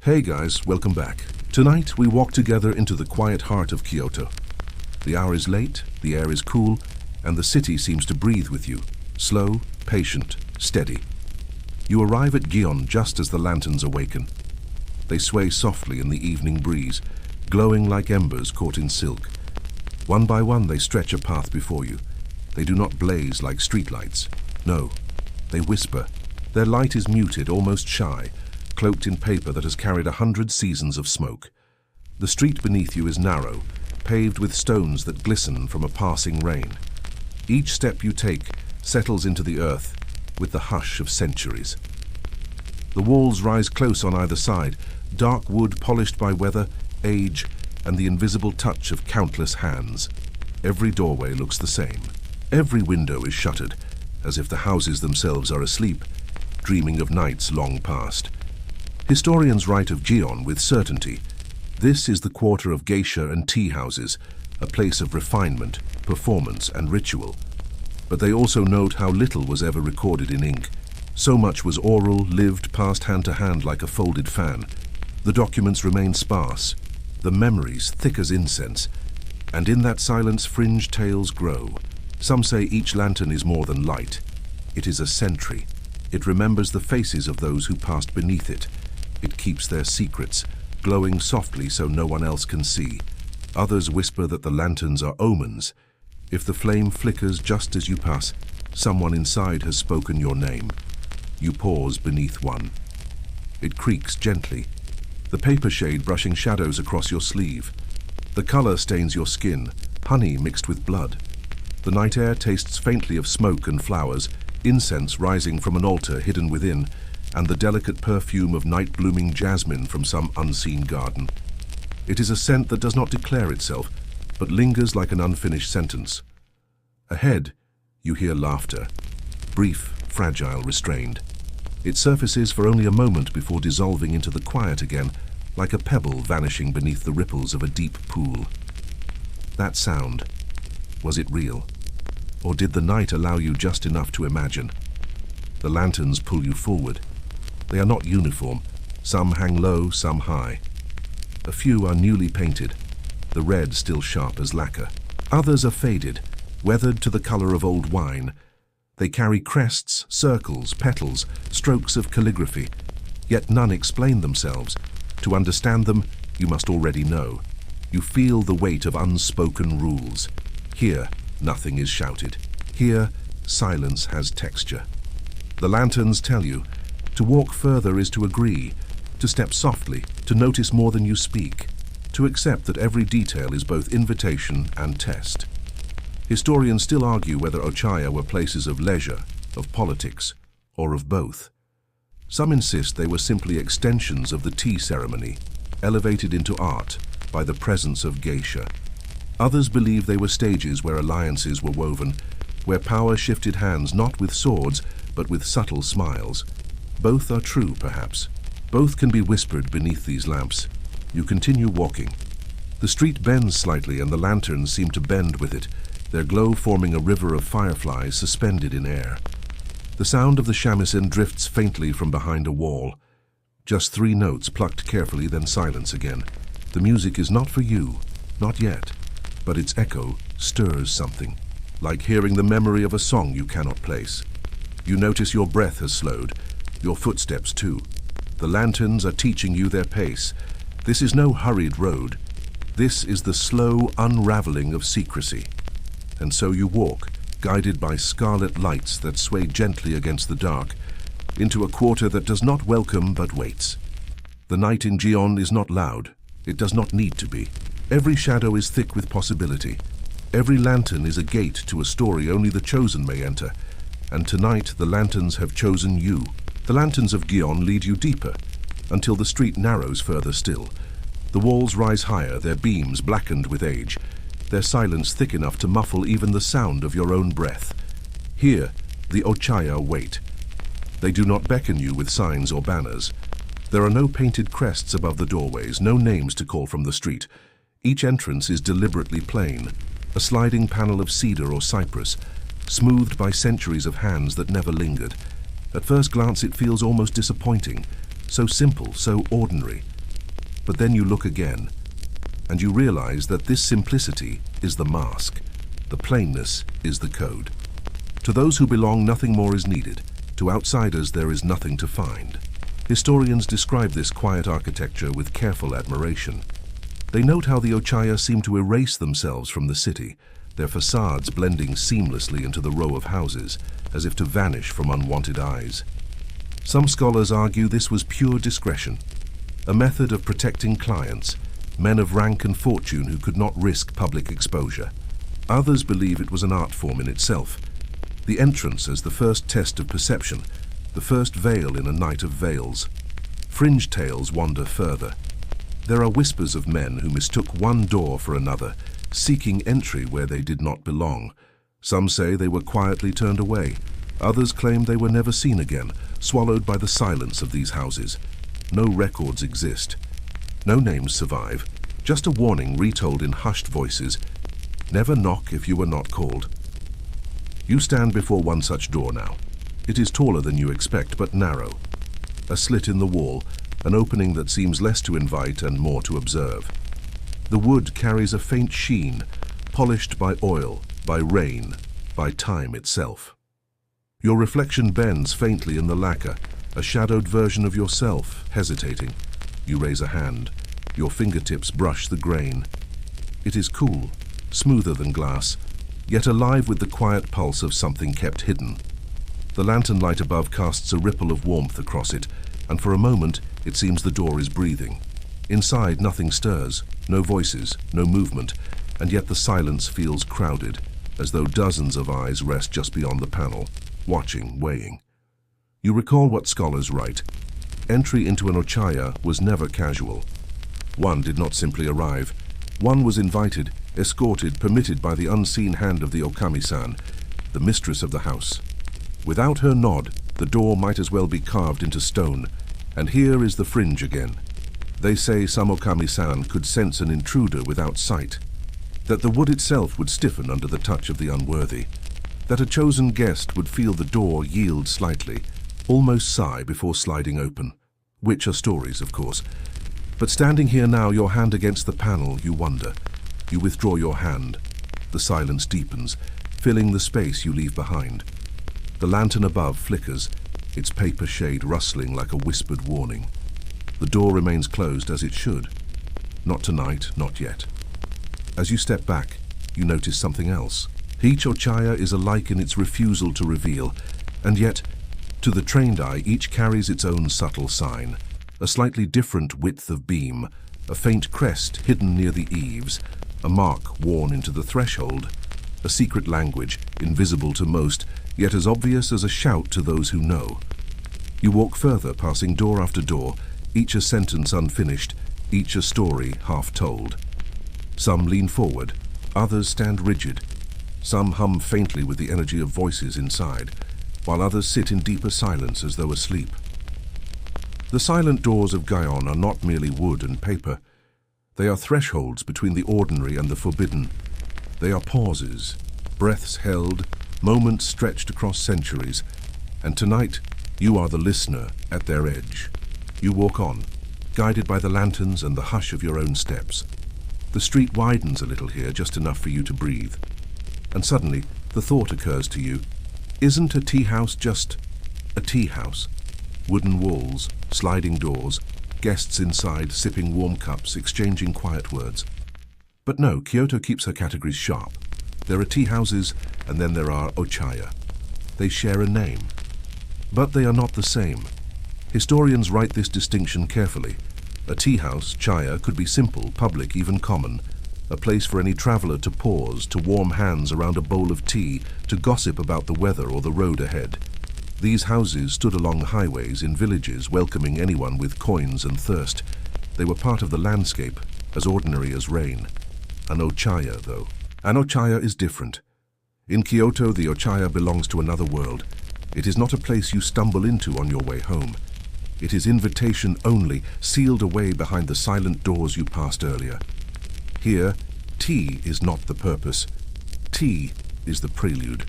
Hey guys, welcome back. Tonight we walk together into the quiet heart of Kyoto. The hour is late, the air is cool, and the city seems to breathe with you. Slow, patient, steady. You arrive at Gion just as the lanterns awaken. They sway softly in the evening breeze, glowing like embers caught in silk. One by one they stretch a path before you. They do not blaze like streetlights. No, they whisper. Their light is muted, almost shy, cloaked in paper that has carried 100 seasons of smoke. The street beneath you is narrow, paved with stones that glisten from a passing rain. Each step you take settles into the earth with the hush of centuries. The walls rise close on either side, dark wood polished by weather, age, and the invisible touch of countless hands. Every doorway looks the same. Every window is shuttered, as if the houses themselves are asleep, dreaming of nights long past. Historians write of Gion with certainty. This is the quarter of geisha and tea houses, a place of refinement, performance, and ritual. But they also note how little was ever recorded in ink. So much was oral, lived, passed hand to hand like a folded fan. The documents remain sparse, the memories thick as incense, and in that silence fringe tales grow. Some say each lantern is more than light. It is a sentry. It remembers the faces of those who passed beneath it. It keeps their secrets, glowing softly so no one else can see. Others whisper that the lanterns are omens. If the flame flickers just as you pass, someone inside has spoken your name. You pause beneath one. It creaks gently, the paper shade brushing shadows across your sleeve. The color stains your skin, honey mixed with blood. The night air tastes faintly of smoke and flowers, incense rising from an altar hidden within, and the delicate perfume of night-blooming jasmine from some unseen garden. It is a scent that does not declare itself, but lingers like an unfinished sentence. Ahead, you hear laughter, brief, fragile, restrained. It surfaces for only a moment before dissolving into the quiet again, like a pebble vanishing beneath the ripples of a deep pool. That sound, was it real? Or did the night allow you just enough to imagine? The lanterns pull you forward. They are not uniform. Some hang low, some high. A few are newly painted, the red still sharp as lacquer. Others are faded, weathered to the color of old wine. They carry crests, circles, petals, strokes of calligraphy, yet none explain themselves. To understand them, you must already know. You feel the weight of unspoken rules. Here, nothing is shouted. Here, silence has texture. The lanterns tell you, to walk further is to agree, to step softly, to notice more than you speak, to accept that every detail is both invitation and test. Historians still argue whether Ochaya were places of leisure, of politics, or of both. Some insist they were simply extensions of the tea ceremony, elevated into art by the presence of geisha. Others believe they were stages where alliances were woven, where power shifted hands not with swords, but with subtle smiles. Both are true, perhaps. Both can be whispered beneath these lamps. You continue walking. The street bends slightly and the lanterns seem to bend with it, their glow forming a river of fireflies suspended in air. The sound of the shamisen drifts faintly from behind a wall. Just 3 notes plucked carefully, then silence again. The music is not for you, not yet, but its echo stirs something, like hearing the memory of a song you cannot place. You notice your breath has slowed, your footsteps too. The lanterns are teaching you their pace. This is no hurried road. This is the slow unraveling of secrecy. And so you walk, guided by scarlet lights that sway gently against the dark, into a quarter that does not welcome but waits. The night in Gion is not loud. It does not need to be. Every shadow is thick with possibility. Every lantern is a gate to a story only the chosen may enter. And tonight the lanterns have chosen you. The lanterns of Gion lead you deeper, until the street narrows further still. The walls rise higher, their beams blackened with age, their silence thick enough to muffle even the sound of your own breath. Here, the Ochaya wait. They do not beckon you with signs or banners. There are no painted crests above the doorways, no names to call from the street. Each entrance is deliberately plain, a sliding panel of cedar or cypress, smoothed by centuries of hands that never lingered. At first glance it feels almost disappointing, so simple, so ordinary. But then you look again, and you realize that this simplicity is the mask. The plainness is the code. To those who belong, nothing more is needed. To outsiders, there is nothing to find. Historians describe this quiet architecture with careful admiration. They note how the Ochaya seem to erase themselves from the city, their facades blending seamlessly into the row of houses, as if to vanish from unwanted eyes. Some scholars argue this was pure discretion, a method of protecting clients, men of rank and fortune who could not risk public exposure. Others believe it was an art form in itself, the entrance as the first test of perception, the first veil in a night of veils. Fringe tales wander further. There are whispers of men who mistook one door for another, seeking entry where they did not belong. Some say they were quietly turned away. Others claim they were never seen again, swallowed by the silence of these houses. No records exist. No names survive, just a warning retold in hushed voices. Never knock if you are not called. You stand before one such door now. It is taller than you expect, but narrow. A slit in the wall, an opening that seems less to invite and more to observe. The wood carries a faint sheen, polished by oil, by rain, by time itself. Your reflection bends faintly in the lacquer, a shadowed version of yourself, hesitating. You raise a hand. Your fingertips brush the grain. It is cool, smoother than glass, yet alive with the quiet pulse of something kept hidden. The lantern light above casts a ripple of warmth across it, and for a moment it seems the door is breathing. Inside nothing stirs, no voices, no movement, and yet the silence feels crowded, as though dozens of eyes rest just beyond the panel, watching, weighing. You recall what scholars write. Entry into an Ochaya was never casual. One did not simply arrive. One was invited, escorted, permitted by the unseen hand of the okami-san, the mistress of the house. Without her nod, the door might as well be carved into stone. And here is the fringe again. They say some okami-san could sense an intruder without sight, that the wood itself would stiffen under the touch of the unworthy, that a chosen guest would feel the door yield slightly, almost sigh before sliding open, which are stories, of course. But standing here now, your hand against the panel, you wonder. You withdraw your hand. The silence deepens, filling the space you leave behind. The lantern above flickers, its paper shade rustling like a whispered warning. The door remains closed as it should. Not tonight, not yet. As you step back, you notice something else. Each Ochaya is alike in its refusal to reveal, and yet, to the trained eye, each carries its own subtle sign. A slightly different width of beam, a faint crest hidden near the eaves, a mark worn into the threshold, a secret language, invisible to most, yet as obvious as a shout to those who know. You walk further, passing door after door, each a sentence unfinished, each a story half told. Some lean forward, others stand rigid. Some hum faintly with the energy of voices inside, while others sit in deeper silence as though asleep. The silent doors of Gaon are not merely wood and paper. They are thresholds between the ordinary and the forbidden. They are pauses, breaths held, moments stretched across centuries, and tonight you are the listener at their edge. You walk on, guided by the lanterns and the hush of your own steps. The street widens a little here, just enough for you to breathe. And suddenly, the thought occurs to you, isn't a tea house just a tea house? Wooden walls, sliding doors, guests inside sipping warm cups, exchanging quiet words. But no, Kyoto keeps her categories sharp. There are tea houses, and then there are Ochaya. They share a name, but they are not the same. Historians write this distinction carefully. A tea house, chaya, could be simple, public, even common. A place for any traveler to pause, to warm hands around a bowl of tea, to gossip about the weather or the road ahead. These houses stood along highways in villages, welcoming anyone with coins and thirst. They were part of the landscape, as ordinary as rain. An Ochaya, though. An Ochaya is different. In Kyoto, the Ochaya belongs to another world. It is not a place you stumble into on your way home. It is invitation only, sealed away behind the silent doors you passed earlier. Here, tea is not the purpose. Tea is the prelude.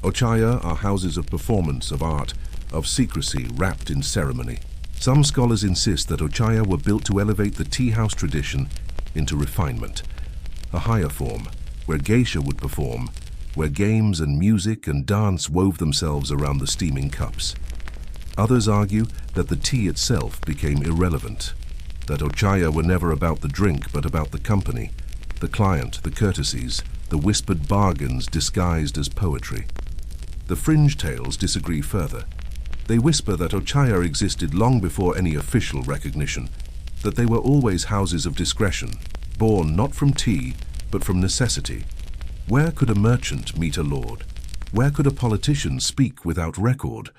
Ochaya are houses of performance, of art, of secrecy wrapped in ceremony. Some scholars insist that Ochaya were built to elevate the tea house tradition into refinement, a higher form, where geisha would perform, where games and music and dance wove themselves around the steaming cups. Others argue that the tea itself became irrelevant, that Ochaya were never about the drink but about the company, the client, the courtesies, the whispered bargains disguised as poetry. The fringe tales disagree further. They whisper that Ochaya existed long before any official recognition, that they were always houses of discretion, born not from tea, but from necessity. Where could a merchant meet a lord? Where could a politician speak without record?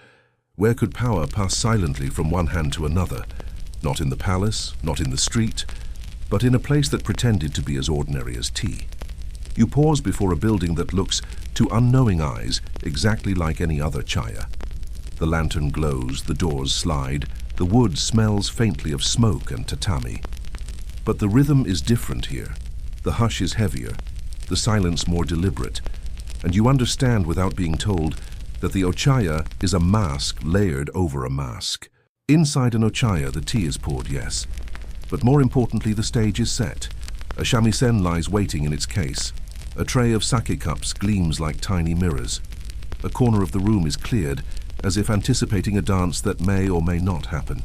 Where could power pass silently from one hand to another? Not in the palace, not in the street, but in a place that pretended to be as ordinary as tea. You pause before a building that looks, to unknowing eyes, exactly like any other chaya. The lantern glows, the doors slide, the wood smells faintly of smoke and tatami. But the rhythm is different here. The hush is heavier, the silence more deliberate, and you understand without being told that the Ochaya is a mask layered over a mask. Inside an Ochaya, the tea is poured, yes, but more importantly, the stage is set. A shamisen lies waiting in its case. A tray of sake cups gleams like tiny mirrors. A corner of the room is cleared, as if anticipating a dance that may or may not happen.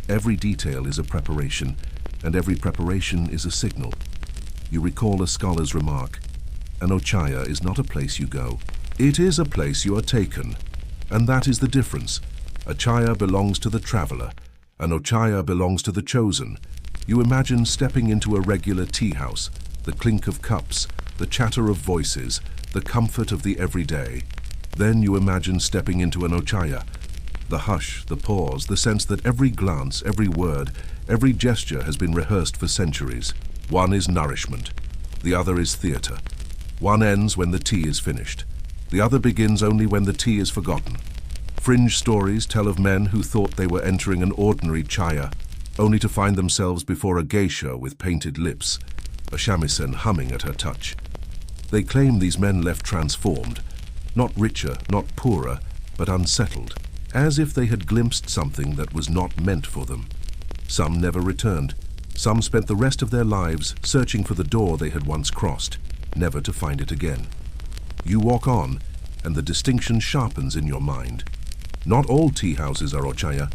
Every detail is a preparation, and every preparation is a signal. You recall a scholar's remark, an Ochaya is not a place you go. It is a place you are taken, and that is the difference. A chaya belongs to the traveler, an Ochaya belongs to the chosen. You imagine stepping into a regular tea house, the clink of cups, the chatter of voices, the comfort of the everyday. Then you imagine stepping into an Ochaya, the hush, the pause, the sense that every glance, every word, every gesture has been rehearsed for centuries. One is nourishment, the other is theatre. One ends when the tea is finished. The other begins only when the tea is forgotten. Fringe stories tell of men who thought they were entering an ordinary chaya, only to find themselves before a geisha with painted lips, a shamisen humming at her touch. They claim these men left transformed, not richer, not poorer, but unsettled, as if they had glimpsed something that was not meant for them. Some never returned. Some spent the rest of their lives searching for the door they had once crossed, never to find it again. You walk on, and the distinction sharpens in your mind. Not all tea houses are Ochaya,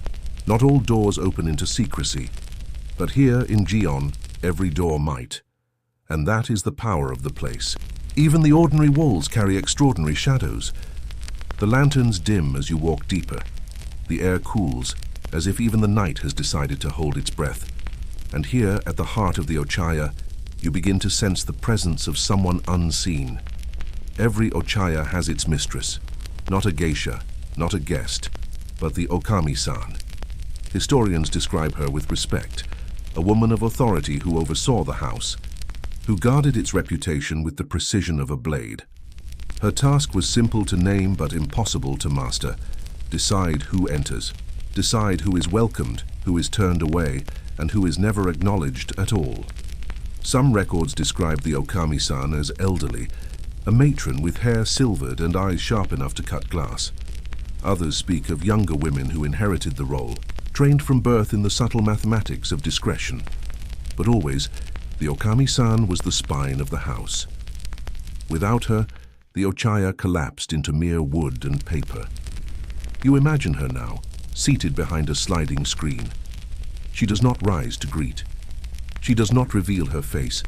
not all doors open into secrecy, but here in Gion, every door might. And that is the power of the place. Even the ordinary walls carry extraordinary shadows. The lanterns dim as you walk deeper. The air cools, as if even the night has decided to hold its breath. And here, at the heart of the Ochaya, you begin to sense the presence of someone unseen. Every Ochaya has its mistress, not a geisha, not a guest, but the okami-san. Historians describe her with respect, a woman of authority who oversaw the house, who guarded its reputation with the precision of a blade. Her task was simple to name but impossible to master. Decide who enters, decide who is welcomed, who is turned away, and who is never acknowledged at all. Some records describe the okami-san as elderly, a matron with hair silvered and eyes sharp enough to cut glass. Others speak of younger women who inherited the role, trained from birth in the subtle mathematics of discretion. But always, the okami-san was the spine of the house. Without her, the Ochaya collapsed into mere wood and paper. You imagine her now, seated behind a sliding screen. She does not rise to greet. She does not reveal her face.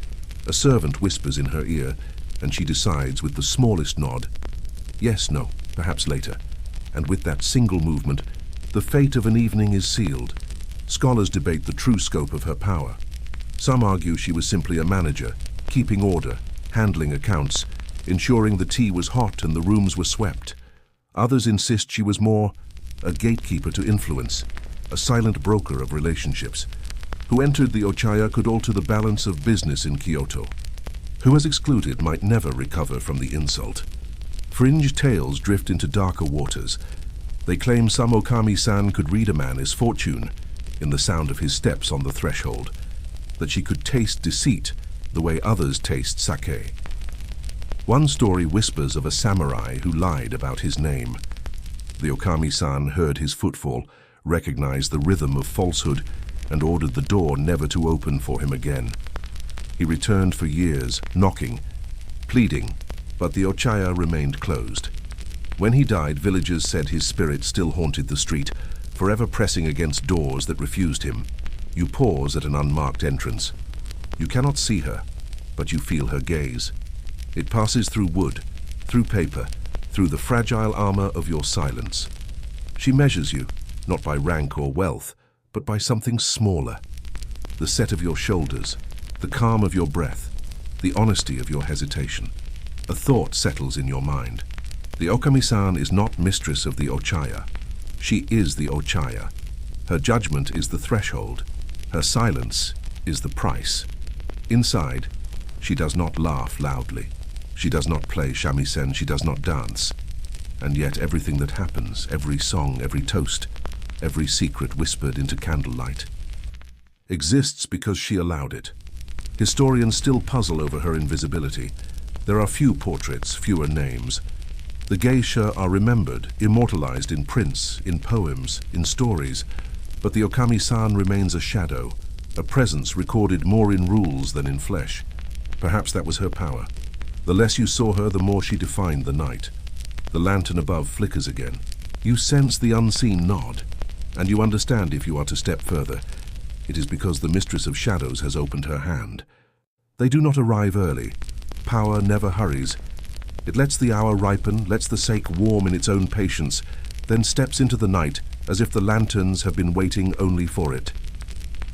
A servant whispers in her ear, and she decides with the smallest nod, yes, no, perhaps later. And with that single movement, the fate of an evening is sealed. Scholars debate the true scope of her power. Some argue she was simply a manager, keeping order, handling accounts, ensuring the tea was hot and the rooms were swept. Others insist she was more a gatekeeper to influence, a silent broker of relationships. Who entered the Ochaya could alter the balance of business in Kyoto. Who was excluded might never recover from the insult. Fringe tales drift into darker waters. They claim some okami-san could read a man's fortune in the sound of his steps on the threshold, that she could taste deceit the way others taste sake. One story whispers of a samurai who lied about his name. The okami-san heard his footfall, recognized the rhythm of falsehood, and ordered the door never to open for him again. He returned for years, knocking, pleading, but the Ochaya remained closed. When he died, villagers said his spirit still haunted the street, forever pressing against doors that refused him. You pause at an unmarked entrance. You cannot see her, but you feel her gaze. It passes through wood, through paper, through the fragile armor of your silence. She measures you, not by rank or wealth, but by something smaller. The set of your shoulders, the calm of your breath, the honesty of your hesitation. A thought settles in your mind. The okami-san is not mistress of the Ochaya. She is the Ochaya. Her judgment is the threshold. Her silence is the price. Inside, she does not laugh loudly. She does not play shamisen, she does not dance. And yet everything that happens, every song, every toast, every secret whispered into candlelight, exists because she allowed it. Historians still puzzle over her invisibility. There are few portraits, fewer names. The geisha are remembered, immortalized in prints, in poems, in stories, but the okami-san remains a shadow, a presence recorded more in rules than in flesh. Perhaps that was her power. The less you saw her, the more she defined the night. The lantern above flickers again. You sense the unseen nod, and you understand if you are to step further. It is because the mistress of shadows has opened her hand. They do not arrive early. Power never hurries. It lets the hour ripen, lets the sake warm in its own patience, then steps into the night as if the lanterns have been waiting only for it.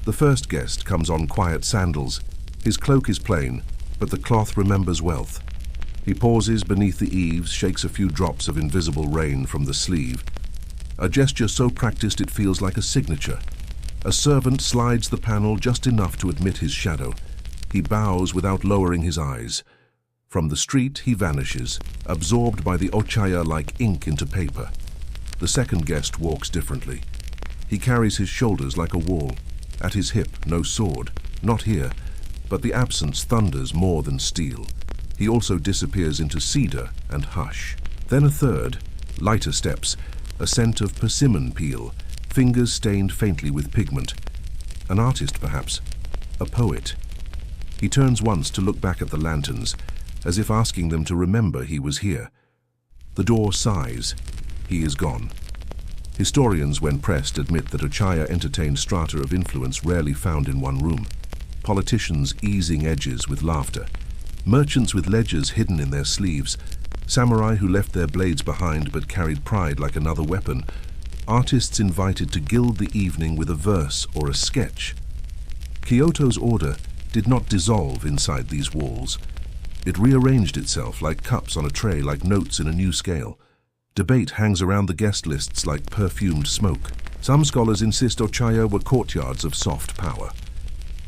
The first guest comes on quiet sandals. His cloak is plain, but the cloth remembers wealth. He pauses beneath the eaves, shakes a few drops of invisible rain from the sleeve. A gesture so practiced it feels like a signature. A servant slides the panel just enough to admit his shadow. He bows without lowering his eyes. From the street he vanishes, absorbed by the Ochaya like ink into paper. The second guest walks differently. He carries his shoulders like a wall. At his hip, no sword. Not here. But the absence thunders more than steel. He also disappears into cedar and hush. Then a third, lighter steps, a scent of persimmon peel, fingers stained faintly with pigment. An artist, perhaps. A poet. He turns once to look back at the lanterns, as if asking them to remember he was here. The door sighs. He is gone. Historians, when pressed, admit that Ochaya entertained strata of influence rarely found in one room. Politicians easing edges with laughter, merchants with ledgers hidden in their sleeves, samurai who left their blades behind but carried pride like another weapon, artists invited to gild the evening with a verse or a sketch. Kyoto's order did not dissolve inside these walls. It rearranged itself like cups on a tray, like notes in a new scale. Debate hangs around the guest lists like perfumed smoke. Some scholars insist Ochaya were courtyards of soft power.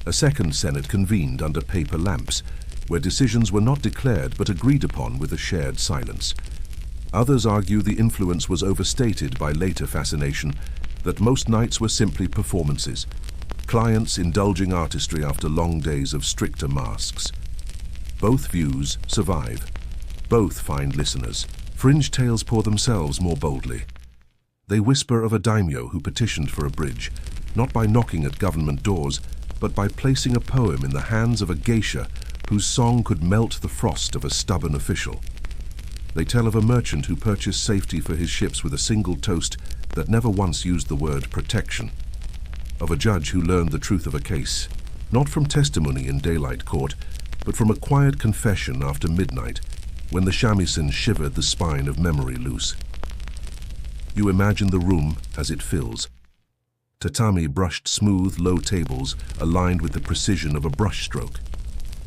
A second senate convened under paper lamps, where decisions were not declared but agreed upon with a shared silence. Others argue the influence was overstated by later fascination, that most nights were simply performances, clients indulging artistry after long days of stricter masks. Both views survive. Both find listeners. Fringe tales pour themselves more boldly. They whisper of a daimyo who petitioned for a bridge, not by knocking at government doors, but by placing a poem in the hands of a geisha whose song could melt the frost of a stubborn official. They tell of a merchant who purchased safety for his ships with a single toast that never once used the word protection. Of a judge who learned the truth of a case, not from testimony in daylight court, but from a quiet confession after midnight, when the shamisen shivered the spine of memory loose. You imagine the room as it fills. Tatami brushed smooth, low tables aligned with the precision of a brushstroke.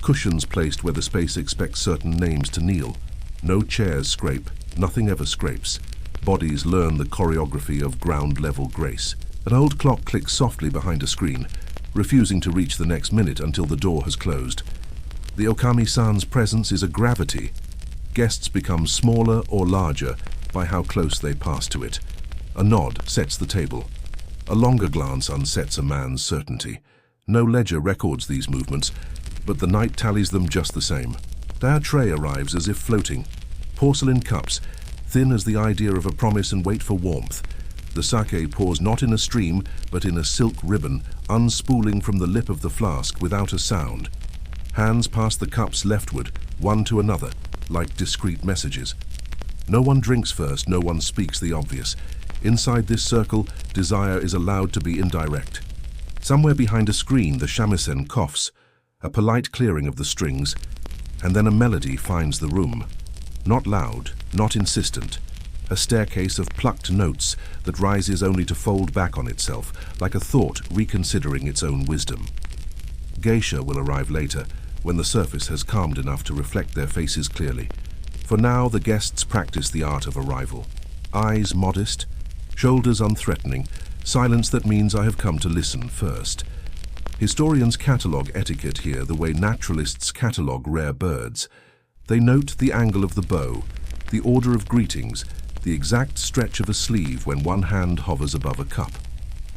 Cushions placed where the space expects certain names to kneel. No chairs scrape, nothing ever scrapes. Bodies learn the choreography of ground-level grace. An old clock clicks softly behind a screen, refusing to reach the next minute until the door has closed. The okami-san's presence is a gravity. Guests become smaller or larger by how close they pass to it. A nod sets the table. A longer glance unsets a man's certainty. No ledger records these movements, but the night tallies them just the same. Their tray arrives as if floating. Porcelain cups, thin as the idea of a promise and wait for warmth. The sake pours not in a stream, but in a silk ribbon, unspooling from the lip of the flask without a sound. Hands pass the cups leftward, one to another, like discreet messages. No one drinks first, no one speaks the obvious. Inside this circle, desire is allowed to be indirect. Somewhere behind a screen, the shamisen coughs, a polite clearing of the strings, and then a melody finds the room. Not loud, not insistent. A staircase of plucked notes that rises only to fold back on itself, like a thought reconsidering its own wisdom. Geisha will arrive later, when the surface has calmed enough to reflect their faces clearly. For now, the guests practice the art of arrival. Eyes modest, shoulders unthreatening, silence that means I have come to listen first. Historians catalogue etiquette here the way naturalists catalogue rare birds. They note the angle of the bow, the order of greetings, the exact stretch of a sleeve when one hand hovers above a cup.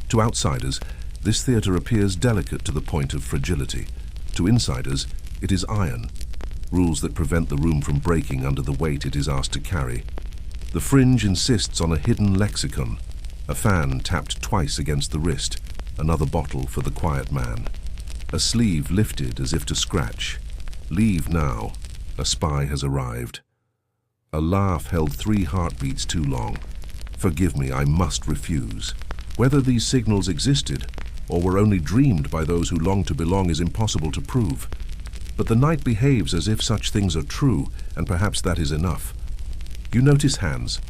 To outsiders, this theatre appears delicate to the point of fragility. To insiders, it is iron, rules that prevent the room from breaking under the weight it is asked to carry. The fringe insists on a hidden lexicon, a fan tapped twice against the wrist, another bottle for the quiet man. A sleeve lifted as if to scratch. Leave now, a spy has arrived. A laugh held 3 heartbeats too long. Forgive me, I must refuse. Whether these signals existed, or were only dreamed by those who long to belong, is impossible to prove. But the night behaves as if such things are true, and perhaps that is enough. You notice hands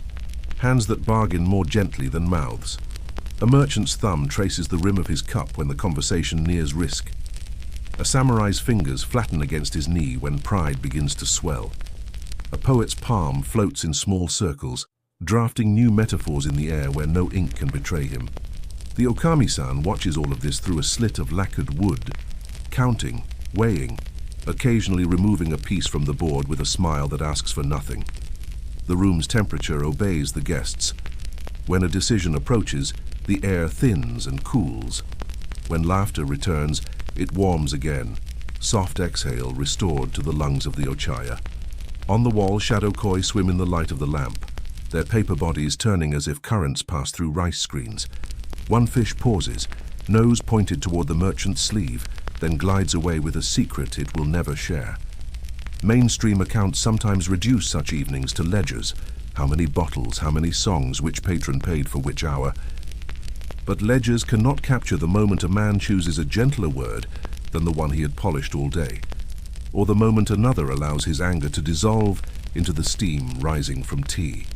that bargain more gently than mouths. A merchant's thumb traces the rim of his cup when the conversation nears risk. A samurai's fingers flatten against his knee when pride begins to swell. A poet's palm floats in small circles, drafting new metaphors in the air where no ink can betray him. The okami-san watches all of this through a slit of lacquered wood, counting, weighing, occasionally removing a piece from the board with a smile that asks for nothing. The room's temperature obeys the guests. When a decision approaches, the air thins and cools. When laughter returns, it warms again, soft exhale restored to the lungs of the Ochaya. On the wall, shadow koi swim in the light of the lamp, their paper bodies turning as if currents pass through rice screens. One fish pauses, nose pointed toward the merchant's sleeve, then glides away with a secret it will never share. Mainstream accounts sometimes reduce such evenings to ledgers. How many bottles, how many songs, which patron paid for which hour. But ledgers cannot capture the moment a man chooses a gentler word than the one he had polished all day, or the moment another allows his anger to dissolve into the steam rising from tea.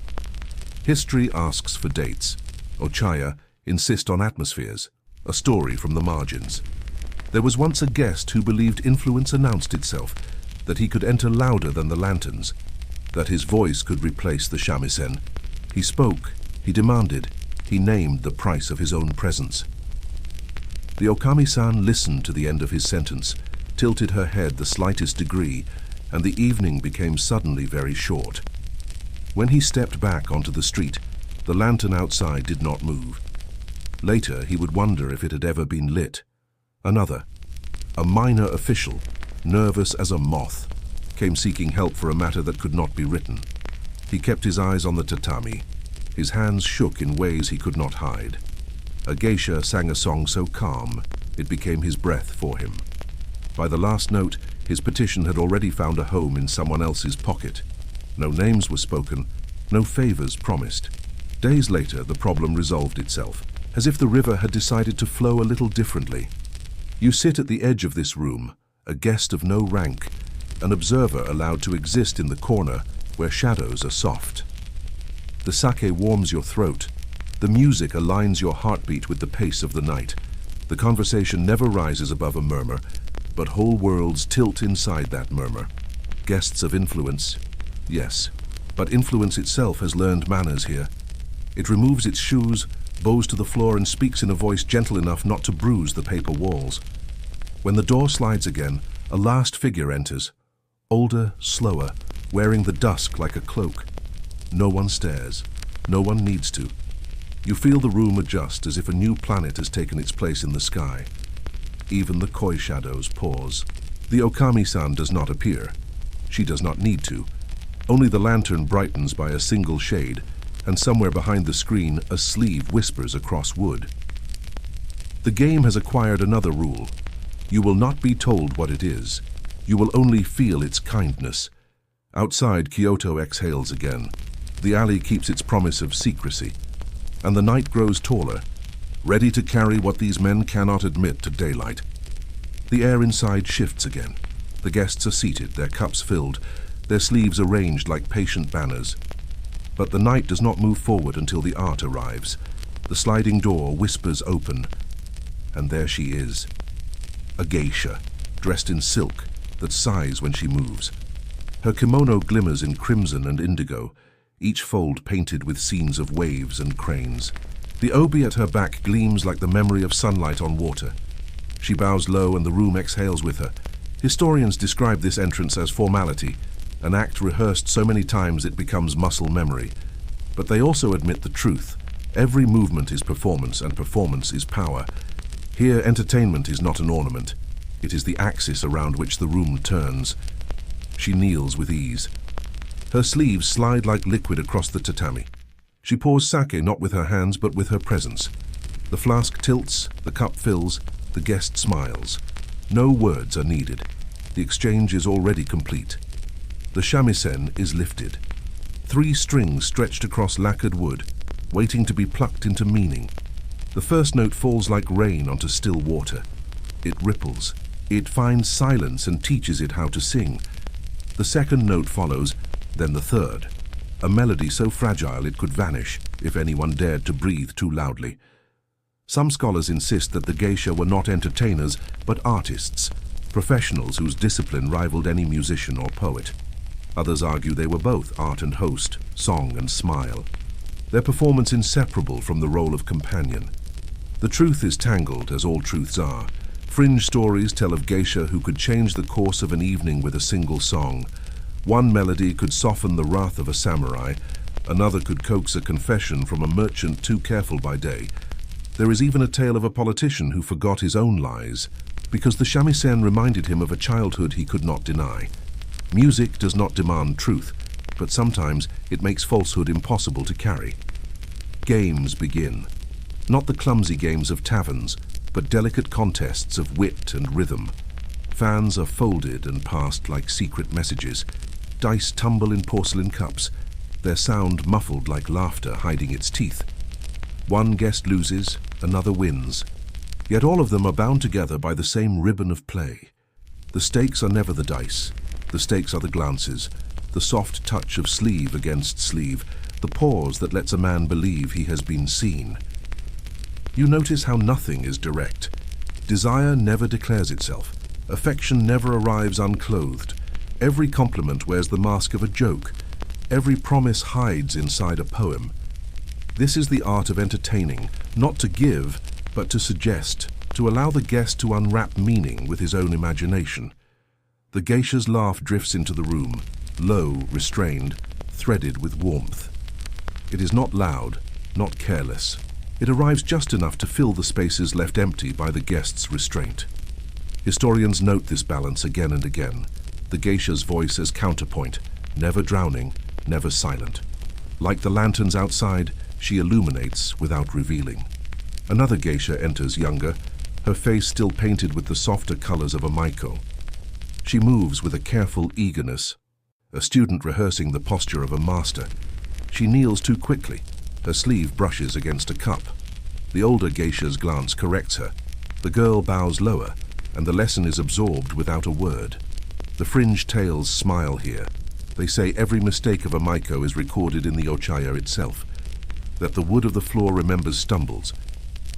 History asks for dates. Ochaya insist on atmospheres, a story from the margins. There was once a guest who believed influence announced itself, that he could enter louder than the lanterns, that his voice could replace the shamisen. He spoke, he demanded, he named the price of his own presence. The okami-san listened to the end of his sentence, tilted her head the slightest degree, and the evening became suddenly very short. When he stepped back onto the street, the lantern outside did not move. Later, he would wonder if it had ever been lit. Another, a minor official, nervous as a moth, came seeking help for a matter that could not be written. He kept his eyes on the tatami. His hands shook in ways he could not hide. A geisha sang a song so calm, it became his breath for him. By the last note, his petition had already found a home in someone else's pocket. No names were spoken, no favors promised. Days later, the problem resolved itself, as if the river had decided to flow a little differently. You sit at the edge of this room, a guest of no rank, an observer allowed to exist in the corner where shadows are soft. The sake warms your throat. The music aligns your heartbeat with the pace of the night. The conversation never rises above a murmur, but whole worlds tilt inside that murmur. Guests of influence, yes, but influence itself has learned manners here. It removes its shoes, bows to the floor, and speaks in a voice gentle enough not to bruise the paper walls. When the door slides again, a last figure enters, older, slower, wearing the dusk like a cloak. No one stares. No one needs to. You feel the room adjust as if a new planet has taken its place in the sky. Even the koi shadows pause. The okami-san does not appear. She does not need to. Only the lantern brightens by a single shade, and somewhere behind the screen, a sleeve whispers across wood. The game has acquired another rule. You will not be told what it is. You will only feel its kindness. Outside, Kyoto exhales again. The alley keeps its promise of secrecy, and the night grows taller, ready to carry what these men cannot admit to daylight. The air inside shifts again. The guests are seated, their cups filled, their sleeves arranged like patient banners. But the night does not move forward until the art arrives. The sliding door whispers open, and there she is. A geisha, dressed in silk, that sighs when she moves. Her kimono glimmers in crimson and indigo, each fold painted with scenes of waves and cranes. The obi at her back gleams like the memory of sunlight on water. She bows low and the room exhales with her. Historians describe this entrance as formality, an act rehearsed so many times it becomes muscle memory. But they also admit the truth. Every movement is performance, and performance is power. Here, entertainment is not an ornament. It is the axis around which the room turns. She kneels with ease. Her sleeves slide like liquid across the tatami. She pours sake not with her hands but with her presence. The flask tilts, the cup fills, the guest smiles. No words are needed. The exchange is already complete. The shamisen is lifted. 3 strings stretched across lacquered wood, waiting to be plucked into meaning. The first note falls like rain onto still water. It ripples. It finds silence and teaches it how to sing. The second note follows, then the third. A melody so fragile it could vanish if anyone dared to breathe too loudly. Some scholars insist that the geisha were not entertainers, but artists, professionals whose discipline rivaled any musician or poet. Others argue they were both art and host, song and smile. Their performance inseparable from the role of companion. The truth is tangled, as all truths are. Fringe stories tell of geisha who could change the course of an evening with a single song. One melody could soften the wrath of a samurai, another could coax a confession from a merchant too careful by day. There is even a tale of a politician who forgot his own lies, because the shamisen reminded him of a childhood he could not deny. Music does not demand truth, but sometimes it makes falsehood impossible to carry. Games begin. Not the clumsy games of taverns, but delicate contests of wit and rhythm. Fans are folded and passed like secret messages. Dice tumble in porcelain cups, their sound muffled like laughter hiding its teeth. One guest loses, another wins. Yet all of them are bound together by the same ribbon of play. The stakes are never the dice. The stakes are the glances, the soft touch of sleeve against sleeve, the pause that lets a man believe he has been seen. You notice how nothing is direct. Desire never declares itself. Affection never arrives unclothed. Every compliment wears the mask of a joke. Every promise hides inside a poem. This is the art of entertaining, not to give, but to suggest, to allow the guest to unwrap meaning with his own imagination. The geisha's laugh drifts into the room, low, restrained, threaded with warmth. It is not loud, not careless. It arrives just enough to fill the spaces left empty by the guest's restraint. Historians note this balance again and again. The geisha's voice as counterpoint, never drowning, never silent. Like the lanterns outside, she illuminates without revealing. Another geisha enters, younger, her face still painted with the softer colors of a Maiko. She moves with a careful eagerness, a student rehearsing the posture of a master. She kneels too quickly. Her sleeve brushes against a cup. The older geisha's glance corrects her. The girl bows lower, and the lesson is absorbed without a word. The fringe tales smile here. They say every mistake of a Maiko is recorded in the Ochaya itself, that the wood of the floor remembers stumbles,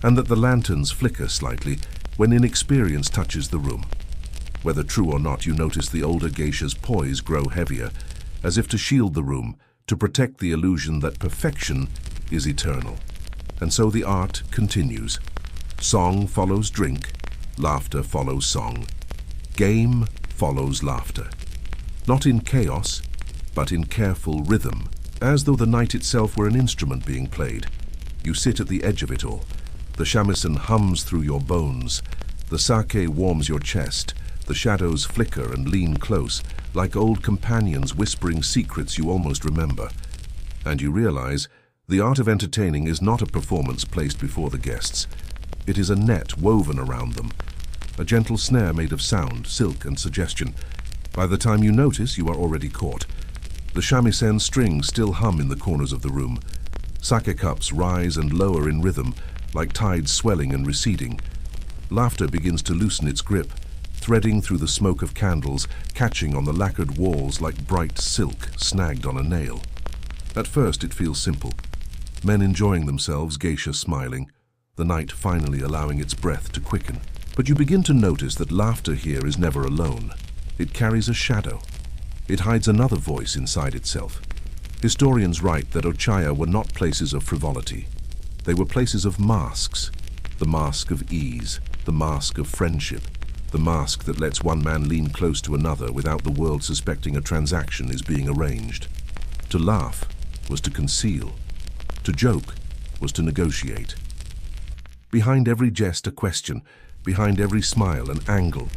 and that the lanterns flicker slightly when inexperience touches the room. Whether true or not, you notice the older geisha's poise grow heavier, as if to shield the room, to protect the illusion that perfection is eternal. And so the art continues. Song follows drink, laughter follows song. Game follows laughter. Not in chaos, but in careful rhythm, as though the night itself were an instrument being played. You sit at the edge of it all. The shamisen hums through your bones. The sake warms your chest. The shadows flicker and lean close, like old companions whispering secrets you almost remember. And you realize The art of entertaining is not a performance placed before the guests. It is a net woven around them, a gentle snare made of sound, silk, and suggestion. By the time you notice, you are already caught. The shamisen strings still hum in the corners of the room. Sake cups rise and lower in rhythm, like tides swelling and receding. Laughter begins to loosen its grip, threading through the smoke of candles, catching on the lacquered walls like bright silk snagged on a nail. At first it feels simple. Men enjoying themselves, geisha smiling, the night finally allowing its breath to quicken. But you begin to notice that laughter here is never alone. It carries a shadow. It hides another voice inside itself. Historians write that Ochaya were not places of frivolity. They were places of masks. The mask of ease, the mask of friendship, the mask that lets one man lean close to another without the world suspecting a transaction is being arranged. To laugh was to conceal. To joke was to negotiate. Behind every jest a question, behind every smile an angle.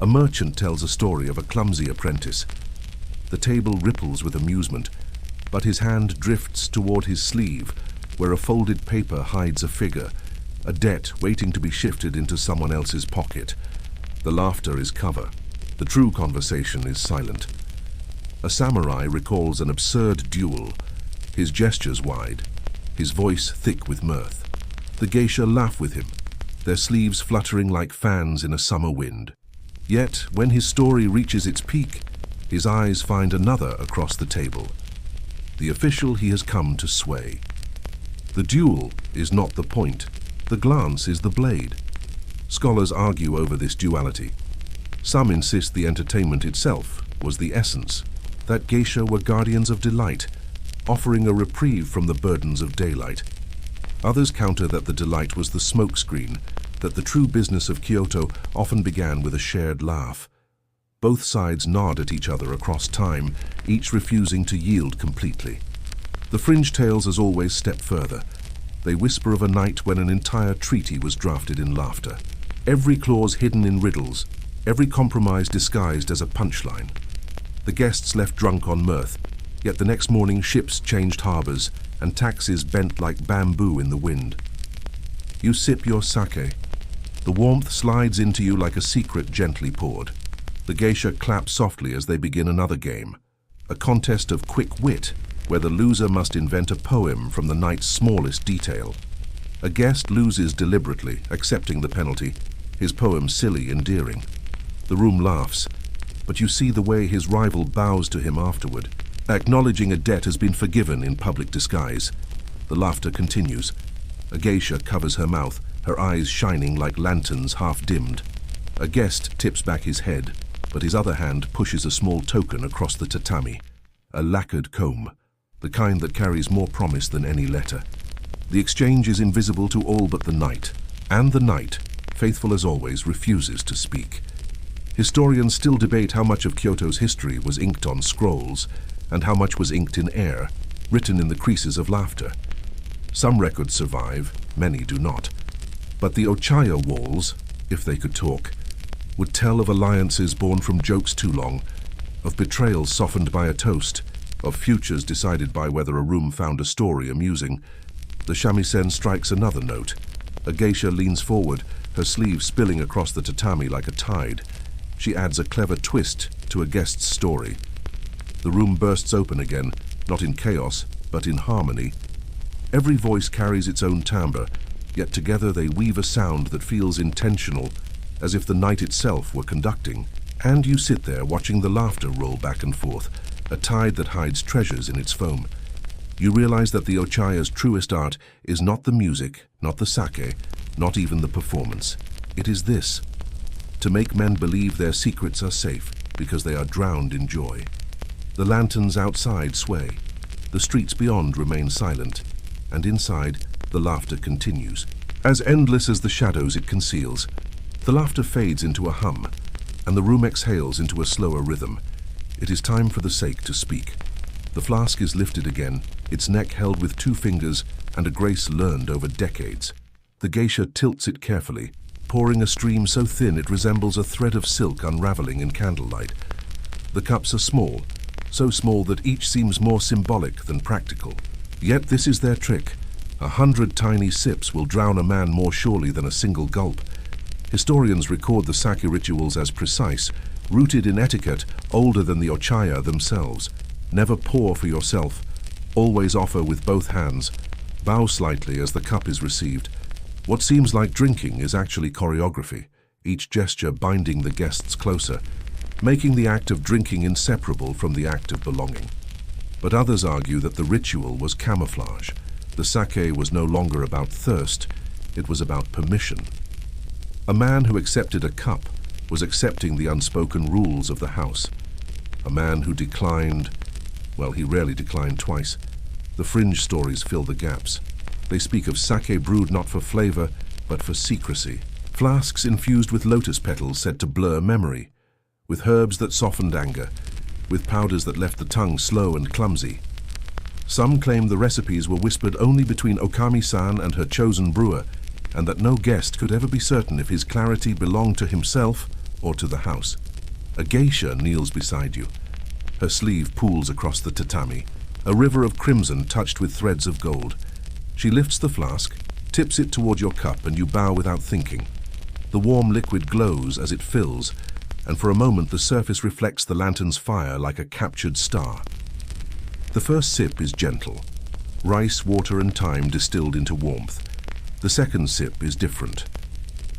A merchant tells a story of a clumsy apprentice. The table ripples with amusement, but his hand drifts toward his sleeve, where a folded paper hides a figure, a debt waiting to be shifted into someone else's pocket. The laughter is cover. The true conversation is silent. A samurai recalls an absurd duel, his gestures wide, his voice thick with mirth. The geisha laugh with him, their sleeves fluttering like fans in a summer wind. Yet, when his story reaches its peak, his eyes find another across the table, the official he has come to sway. The duel is not the point, the glance is the blade. Scholars argue over this duality. Some insist the entertainment itself was the essence, that geisha were guardians of delight, offering a reprieve from the burdens of daylight. Others counter that the delight was the smokescreen, that the true business of Kyoto often began with a shared laugh. Both sides nod at each other across time, each refusing to yield completely. The fringe tales as always step further. They whisper of a night when an entire treaty was drafted in laughter. Every clause hidden in riddles, every compromise disguised as a punchline. The guests left drunk on mirth, yet the next morning ships changed harbors and taxis bent like bamboo in the wind. You sip your sake. The warmth slides into you like a secret gently poured. The geisha clap softly as they begin another game, a contest of quick wit, where the loser must invent a poem from the night's smallest detail. A guest loses deliberately, accepting the penalty, his poem silly, endearing. The room laughs, but you see the way his rival bows to him afterward, acknowledging a debt has been forgiven in public disguise. The laughter continues. A geisha covers her mouth, her eyes shining like lanterns half-dimmed. A guest tips back his head, but his other hand pushes a small token across the tatami, a lacquered comb, the kind that carries more promise than any letter. The exchange is invisible to all but the night, and the night, faithful as always, refuses to speak. Historians still debate how much of Kyoto's history was inked on scrolls, and how much was inked in air, written in the creases of laughter. Some records survive, many do not. But the Ochaya walls, if they could talk, would tell of alliances born from jokes too long, of betrayals softened by a toast, of futures decided by whether a room found a story amusing. The shamisen strikes another note. A geisha leans forward, her sleeves spilling across the tatami like a tide. She adds a clever twist to a guest's story. The room bursts open again, not in chaos, but in harmony. Every voice carries its own timbre, yet together they weave a sound that feels intentional, as if the night itself were conducting. And you sit there watching the laughter roll back and forth, a tide that hides treasures in its foam. You realize that the Ochaya's truest art is not the music, not the sake, not even the performance. It is this: to make men believe their secrets are safe because they are drowned in joy. The lanterns outside sway, the streets beyond remain silent, and inside the laughter continues. As endless as the shadows it conceals, the laughter fades into a hum, and the room exhales into a slower rhythm. It is time for the sake to speak. The flask is lifted again, its neck held with 2 fingers and a grace learned over decades. The geisha tilts it carefully, pouring a stream so thin it resembles a thread of silk unraveling in candlelight. The cups are small, so small that each seems more symbolic than practical. Yet this is their trick. 100 tiny sips will drown a man more surely than a single gulp. Historians record the sake rituals as precise, rooted in etiquette older than the Ochaya themselves. Never pour for yourself. Always offer with both hands. Bow slightly as the cup is received. What seems like drinking is actually choreography, each gesture binding the guests closer, making the act of drinking inseparable from the act of belonging. But others argue that the ritual was camouflage. The sake was no longer about thirst, it was about permission. A man who accepted a cup was accepting the unspoken rules of the house. A man who declined, well, he rarely declined twice. The fringe stories fill the gaps. They speak of sake brewed not for flavor, but for secrecy. Flasks infused with lotus petals said to blur memory, with herbs that softened anger, with powders that left the tongue slow and clumsy. Some claim the recipes were whispered only between okami-san and her chosen brewer, and that no guest could ever be certain if his clarity belonged to himself or to the house. A geisha kneels beside you. Her sleeve pools across the tatami, a river of crimson touched with threads of gold. She lifts the flask, tips it toward your cup, and you bow without thinking. The warm liquid glows as it fills, and for a moment the surface reflects the lantern's fire like a captured star. The first sip is gentle, rice, water, and thyme distilled into warmth. The second sip is different.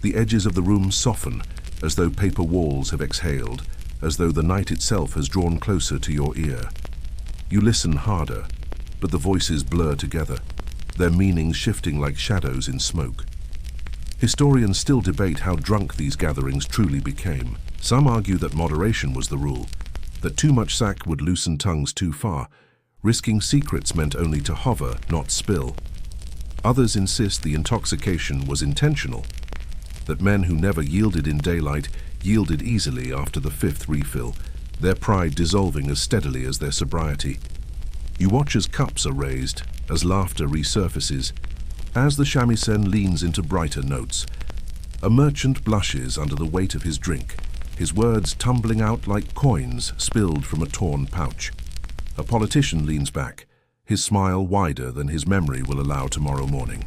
The edges of the room soften, as though paper walls have exhaled, as though the night itself has drawn closer to your ear. You listen harder, but the voices blur together, their meanings shifting like shadows in smoke. Historians still debate how drunk these gatherings truly became. Some argue that moderation was the rule, that too much sake would loosen tongues too far. Risking secrets meant only to hover, not spill. Others insist the intoxication was intentional, that men who never yielded in daylight yielded easily after the fifth refill, their pride dissolving as steadily as their sobriety. You watch as cups are raised, as laughter resurfaces, as the shamisen leans into brighter notes. A merchant blushes under the weight of his drink, his words tumbling out like coins spilled from a torn pouch. A politician leans back, his smile wider than his memory will allow tomorrow morning.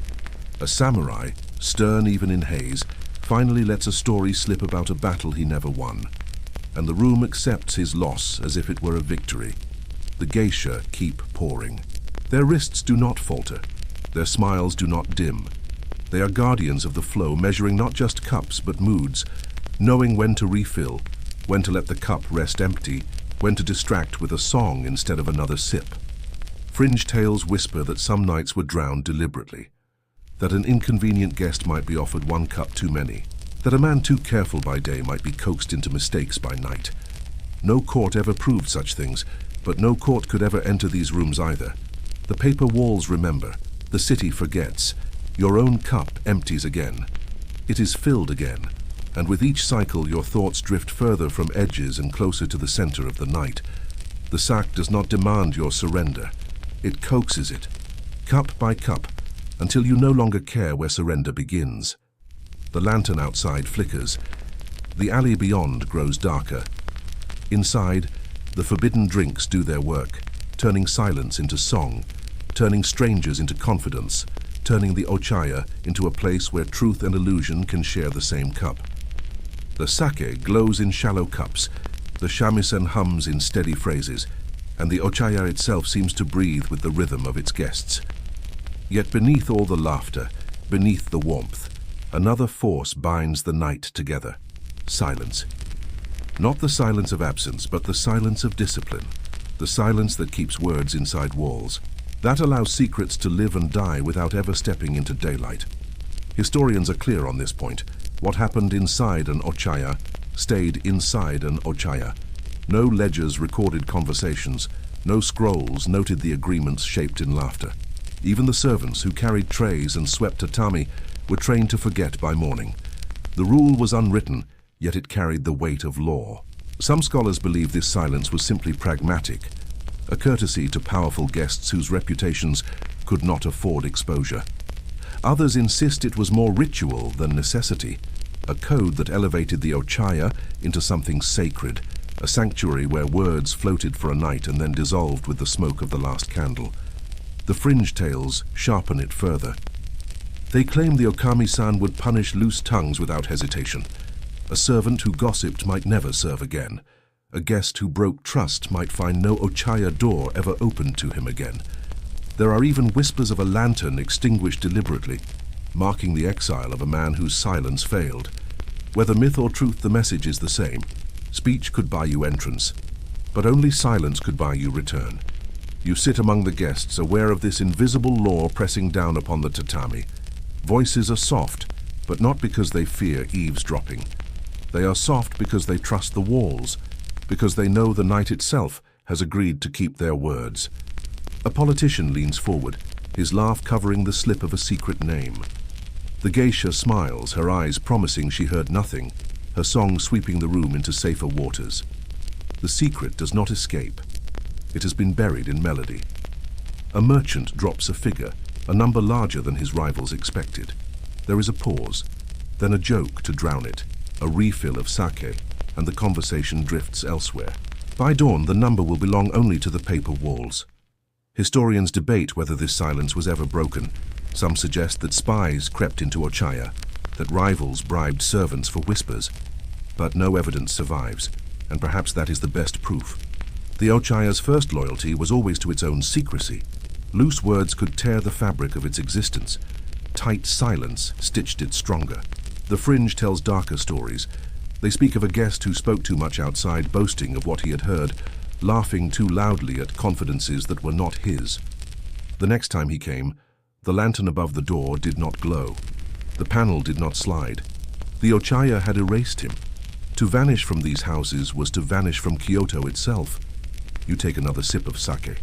A samurai, stern even in haze, finally lets a story slip about a battle he never won, and the room accepts his loss as if it were a victory. The geisha keep pouring. Their wrists do not falter, their smiles do not dim. They are guardians of the flow, measuring not just cups but moods, knowing when to refill, when to let the cup rest empty, when to distract with a song instead of another sip. Fringe tales whisper that some nights were drowned deliberately, that an inconvenient guest might be offered one cup too many, that a man too careful by day might be coaxed into mistakes by night. No court ever proved such things, but no court could ever enter these rooms either. The paper walls remember, the city forgets, your own cup empties again. It is filled again, and with each cycle your thoughts drift further from edges and closer to the center of the night. The sake does not demand your surrender. It coaxes it, cup by cup, until you no longer care where surrender begins. The lantern outside flickers. The alley beyond grows darker. Inside, the forbidden drinks do their work, turning silence into song, turning strangers into confidence, turning the Ochaya into a place where truth and illusion can share the same cup. The sake glows in shallow cups, the shamisen hums in steady phrases, and the Ochaya itself seems to breathe with the rhythm of its guests. Yet beneath all the laughter, beneath the warmth, another force binds the night together: silence. Not the silence of absence, but the silence of discipline, the silence that keeps words inside walls. That allows secrets to live and die without ever stepping into daylight. Historians are clear on this point. What happened inside an Ochaya stayed inside an Ochaya. No ledgers recorded conversations, no scrolls noted the agreements shaped in laughter. Even the servants who carried trays and swept tatami were trained to forget by morning. The rule was unwritten, yet it carried the weight of law. Some scholars believe this silence was simply pragmatic, a courtesy to powerful guests whose reputations could not afford exposure. Others insist it was more ritual than necessity, a code that elevated the Ochaya into something sacred, a sanctuary where words floated for a night and then dissolved with the smoke of the last candle. The fringe tales sharpen it further. They claim the okami-san would punish loose tongues without hesitation. A servant who gossiped might never serve again. A guest who broke trust might find no Ochaya door ever opened to him again. There are even whispers of a lantern extinguished deliberately, marking the exile of a man whose silence failed. Whether myth or truth, the message is the same. Speech could buy you entrance, but only silence could buy you return. You sit among the guests, aware of this invisible law pressing down upon the tatami. Voices are soft, but not because they fear eavesdropping. They are soft because they trust the walls, because they know the night itself has agreed to keep their words. A politician leans forward, his laugh covering the slip of a secret name. The geisha smiles, her eyes promising she heard nothing, her song sweeping the room into safer waters. The secret does not escape. It has been buried in melody. A merchant drops a figure, a number larger than his rivals expected. There is a pause, then a joke to drown it, a refill of sake, and the conversation drifts elsewhere. By dawn, the number will belong only to the paper walls. Historians debate whether this silence was ever broken. Some suggest that spies crept into Ochaya, that rivals bribed servants for whispers. But no evidence survives, and perhaps that is the best proof. The Ochaya's first loyalty was always to its own secrecy. Loose words could tear the fabric of its existence. Tight silence stitched it stronger. The fringe tells darker stories. They speak of a guest who spoke too much outside, boasting of what he had heard, laughing too loudly at confidences that were not his. The next time he came, the lantern above the door did not glow. The panel did not slide. The Ochaya had erased him. To vanish from these houses was to vanish from Kyoto itself. You take another sip of sake.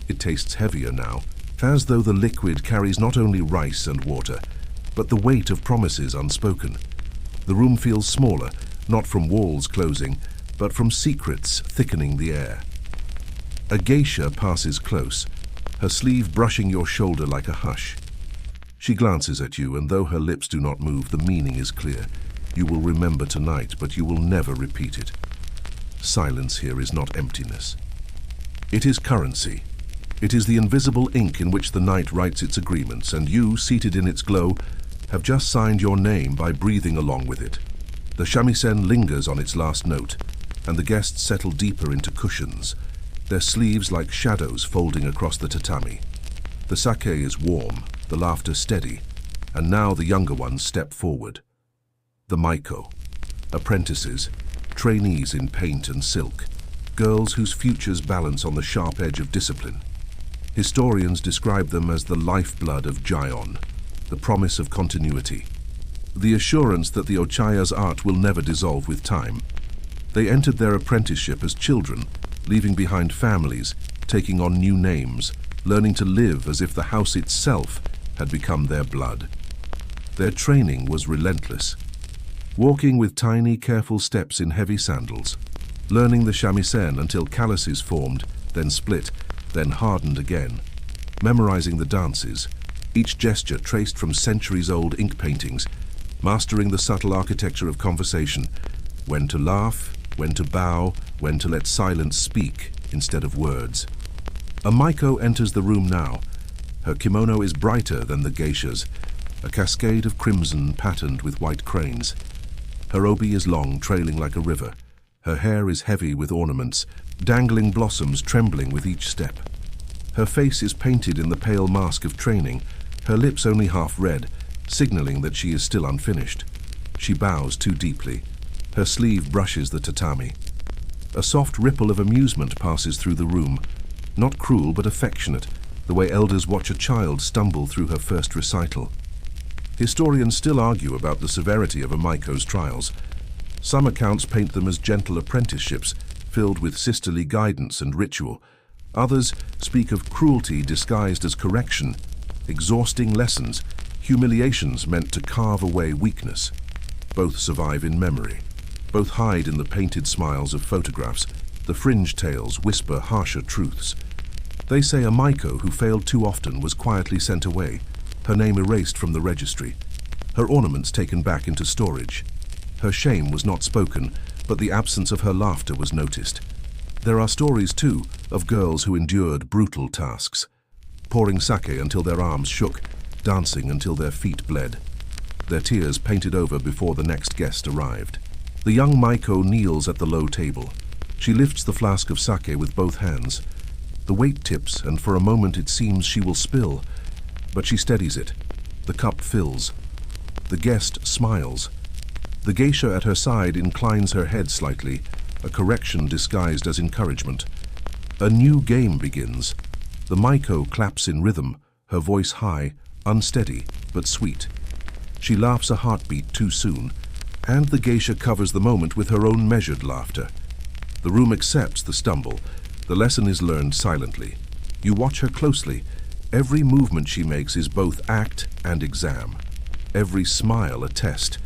It tastes heavier now, as though the liquid carries not only rice and water, but the weight of promises unspoken. The room feels smaller, not from walls closing, but from secrets thickening the air. A geisha passes close, her sleeve brushing your shoulder like a hush. She glances at you, and though her lips do not move, the meaning is clear. You will remember tonight, but you will never repeat it. Silence here is not emptiness. It is currency. It is the invisible ink in which the night writes its agreements, and you, seated in its glow, have just signed your name by breathing along with it. The shamisen lingers on its last note, and the guests settle deeper into cushions, their sleeves like shadows folding across the tatami. The sake is warm, the laughter steady, and now the younger ones step forward. The Maiko, apprentices, trainees in paint and silk, girls whose futures balance on the sharp edge of discipline. Historians describe them as the lifeblood of Gion, the promise of continuity, the assurance that the Ochaya's art will never dissolve with time. They entered their apprenticeship as children, leaving behind families, taking on new names, learning to live as if the house itself had become their blood. Their training was relentless, walking with tiny, careful steps in heavy sandals, learning the shamisen until calluses formed, then split, then hardened again, memorizing the dances, each gesture traced from centuries-old ink paintings, mastering the subtle architecture of conversation, when to laugh, when to bow, when to let silence speak instead of words. A Maiko enters the room now. Her kimono is brighter than the geisha's, a cascade of crimson patterned with white cranes. Her obi is long, trailing like a river. Her hair is heavy with ornaments, dangling blossoms trembling with each step. Her face is painted in the pale mask of training, her lips only half red, signaling that she is still unfinished. She bows too deeply. Her sleeve brushes the tatami. A soft ripple of amusement passes through the room, not cruel but affectionate, the way elders watch a child stumble through her first recital. Historians still argue about the severity of a Maiko's trials. Some accounts paint them as gentle apprenticeships, filled with sisterly guidance and ritual. Others speak of cruelty disguised as correction, exhausting lessons, humiliations meant to carve away weakness. Both survive in memory. Both hide in the painted smiles of photographs. The fringe tales whisper harsher truths. They say a Maiko who failed too often was quietly sent away, her name erased from the registry, her ornaments taken back into storage. Her shame was not spoken, but the absence of her laughter was noticed. There are stories, too, of girls who endured brutal tasks. pouring sake until their arms shook, dancing until their feet bled. Their tears painted over before the next guest arrived. The young Maiko kneels at the low table. She lifts the flask of sake with both hands. The weight tips, and for a moment it seems she will spill, but she steadies it. The cup fills. The guest smiles. The geisha at her side inclines her head slightly, a correction disguised as encouragement. A new game begins. The Maiko claps in rhythm, her voice high, unsteady, but sweet. She laughs a heartbeat too soon, and the geisha covers the moment with her own measured laughter. The room accepts the stumble. The lesson is learned silently. You watch her closely. Every movement she makes is both act and exam. Every smile a test.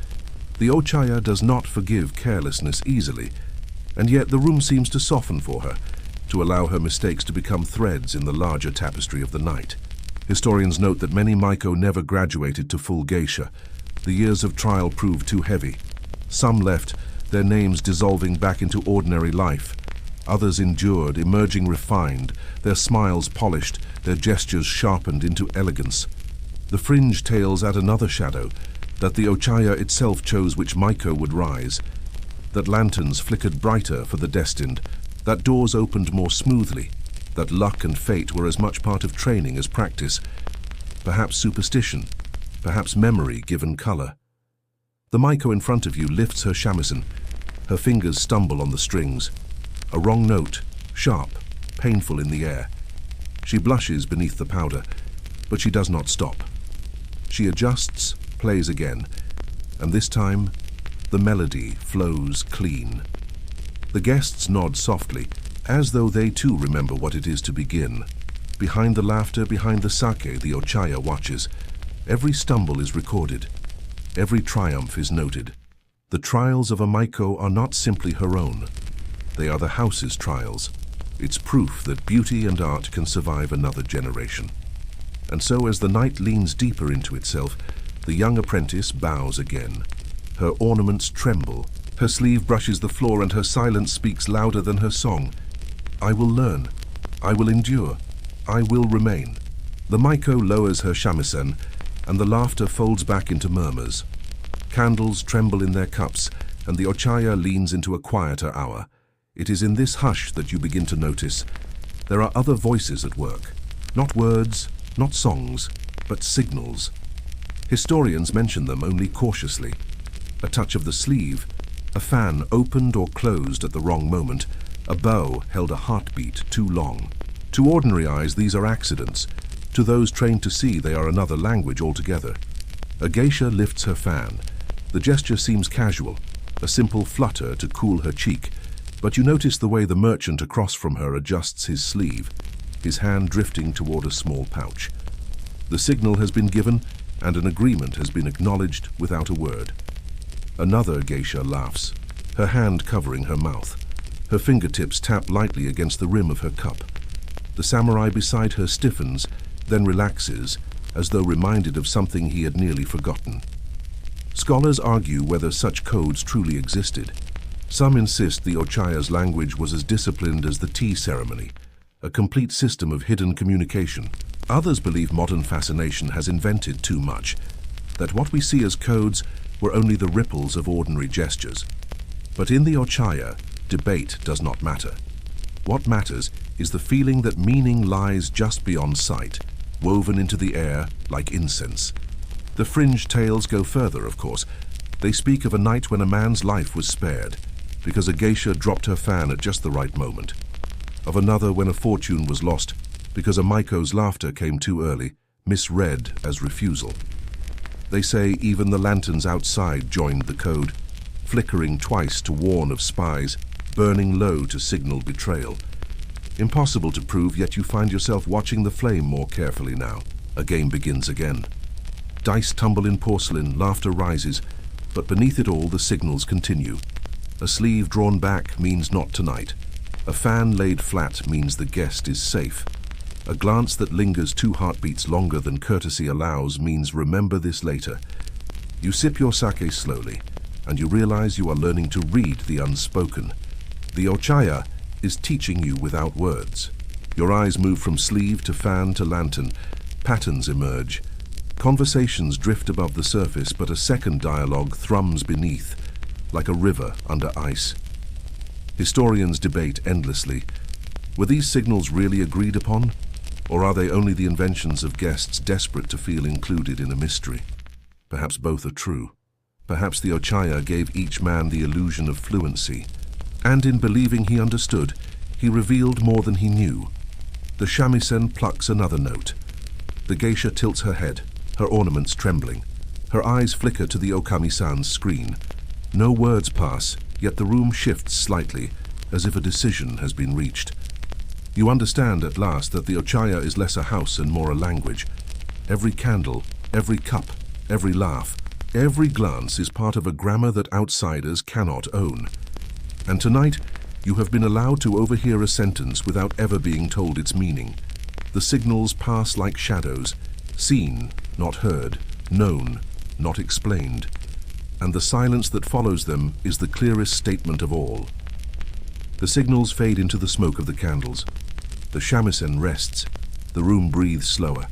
The Ochaya does not forgive carelessness easily, and yet the room seems to soften for her, to allow her mistakes to become threads in the larger tapestry of the night. Historians note that many Maiko never graduated to full geisha. The years of trial proved too heavy. Some left, their names dissolving back into ordinary life. Others endured, emerging refined, their smiles polished, their gestures sharpened into elegance. The fringe tales add another shadow, that the Ochaya itself chose which Maiko would rise, that lanterns flickered brighter for the destined, that doors opened more smoothly, that luck and fate were as much part of training as practice, perhaps superstition, perhaps memory given color. The Maiko in front of you lifts her shamisen. Her fingers stumble on the strings. A wrong note, sharp, painful in the air. She blushes beneath the powder, but she does not stop. She adjusts, plays again, and this time, the melody flows clean. The guests nod softly, as though they too remember what it is to begin. Behind the laughter, behind the sake, the Ochaya watches. Every stumble is recorded. Every triumph is noted. The trials of a Maiko are not simply her own. They are the house's trials. It's proof that beauty and art can survive another generation. And so as the night leans deeper into itself, the young apprentice bows again. Her ornaments tremble. Her sleeve brushes the floor and her silence speaks louder than her song. I will learn. I will endure. I will remain. The Maiko lowers her shamisen, and the laughter folds back into murmurs. Candles tremble in their cups, and the Ochaya leans into a quieter hour. It is in this hush that you begin to notice there are other voices at work. Not words, not songs, but signals. Historians mention them only cautiously. A touch of the sleeve, a fan opened or closed at the wrong moment, a bow held a heartbeat too long. To ordinary eyes, these are accidents. To those trained to see, they are another language altogether. A geisha lifts her fan. The gesture seems casual, a simple flutter to cool her cheek, but you notice the way the merchant across from her adjusts his sleeve, his hand drifting toward a small pouch. The signal has been given, and an agreement has been acknowledged without a word. Another geisha laughs, her hand covering her mouth. Her fingertips tap lightly against the rim of her cup. The samurai beside her stiffens, then relaxes, as though reminded of something he had nearly forgotten. Scholars argue whether such codes truly existed. Some insist the Ochaya's language was as disciplined as the tea ceremony, a complete system of hidden communication. Others believe modern fascination has invented too much, that what we see as codes were only the ripples of ordinary gestures. But in the Ochaya, debate does not matter. What matters is the feeling that meaning lies just beyond sight, woven into the air like incense. The fringe tales go further, of course. They speak of a night when a man's life was spared, because a geisha dropped her fan at just the right moment. Of another when a fortune was lost, because a Maiko's laughter came too early, misread as refusal. They say even the lanterns outside joined the code, flickering twice to warn of spies, burning low to signal betrayal. Impossible to prove, yet you find yourself watching the flame more carefully now. A game begins again. Dice tumble in porcelain, laughter rises, but beneath it all the signals continue. A sleeve drawn back means not tonight. A fan laid flat means the guest is safe. A glance that lingers 2 heartbeats longer than courtesy allows means remember this later. You sip your sake slowly, and you realize you are learning to read the unspoken. The Ochaya is teaching you without words. Your eyes move from sleeve to fan to lantern. Patterns emerge. Conversations drift above the surface, but a second dialogue thrums beneath, like a river under ice. Historians debate endlessly. Were these signals really agreed upon? Or are they only the inventions of guests desperate to feel included in a mystery? Perhaps both are true. Perhaps the Ochaya gave each man the illusion of fluency. And in believing he understood, he revealed more than he knew. The shamisen plucks another note. The geisha tilts her head, her ornaments trembling. Her eyes flicker to the okami-san's screen. No words pass, yet the room shifts slightly, as if a decision has been reached. You understand at last that the Ochaya is less a house and more a language. Every candle, every cup, every laugh, every glance is part of a grammar that outsiders cannot own. And tonight, you have been allowed to overhear a sentence without ever being told its meaning. The signals pass like shadows, seen, not heard, known, not explained. And the silence that follows them is the clearest statement of all. The signals fade into the smoke of the candles. The shamisen rests, the room breathes slower,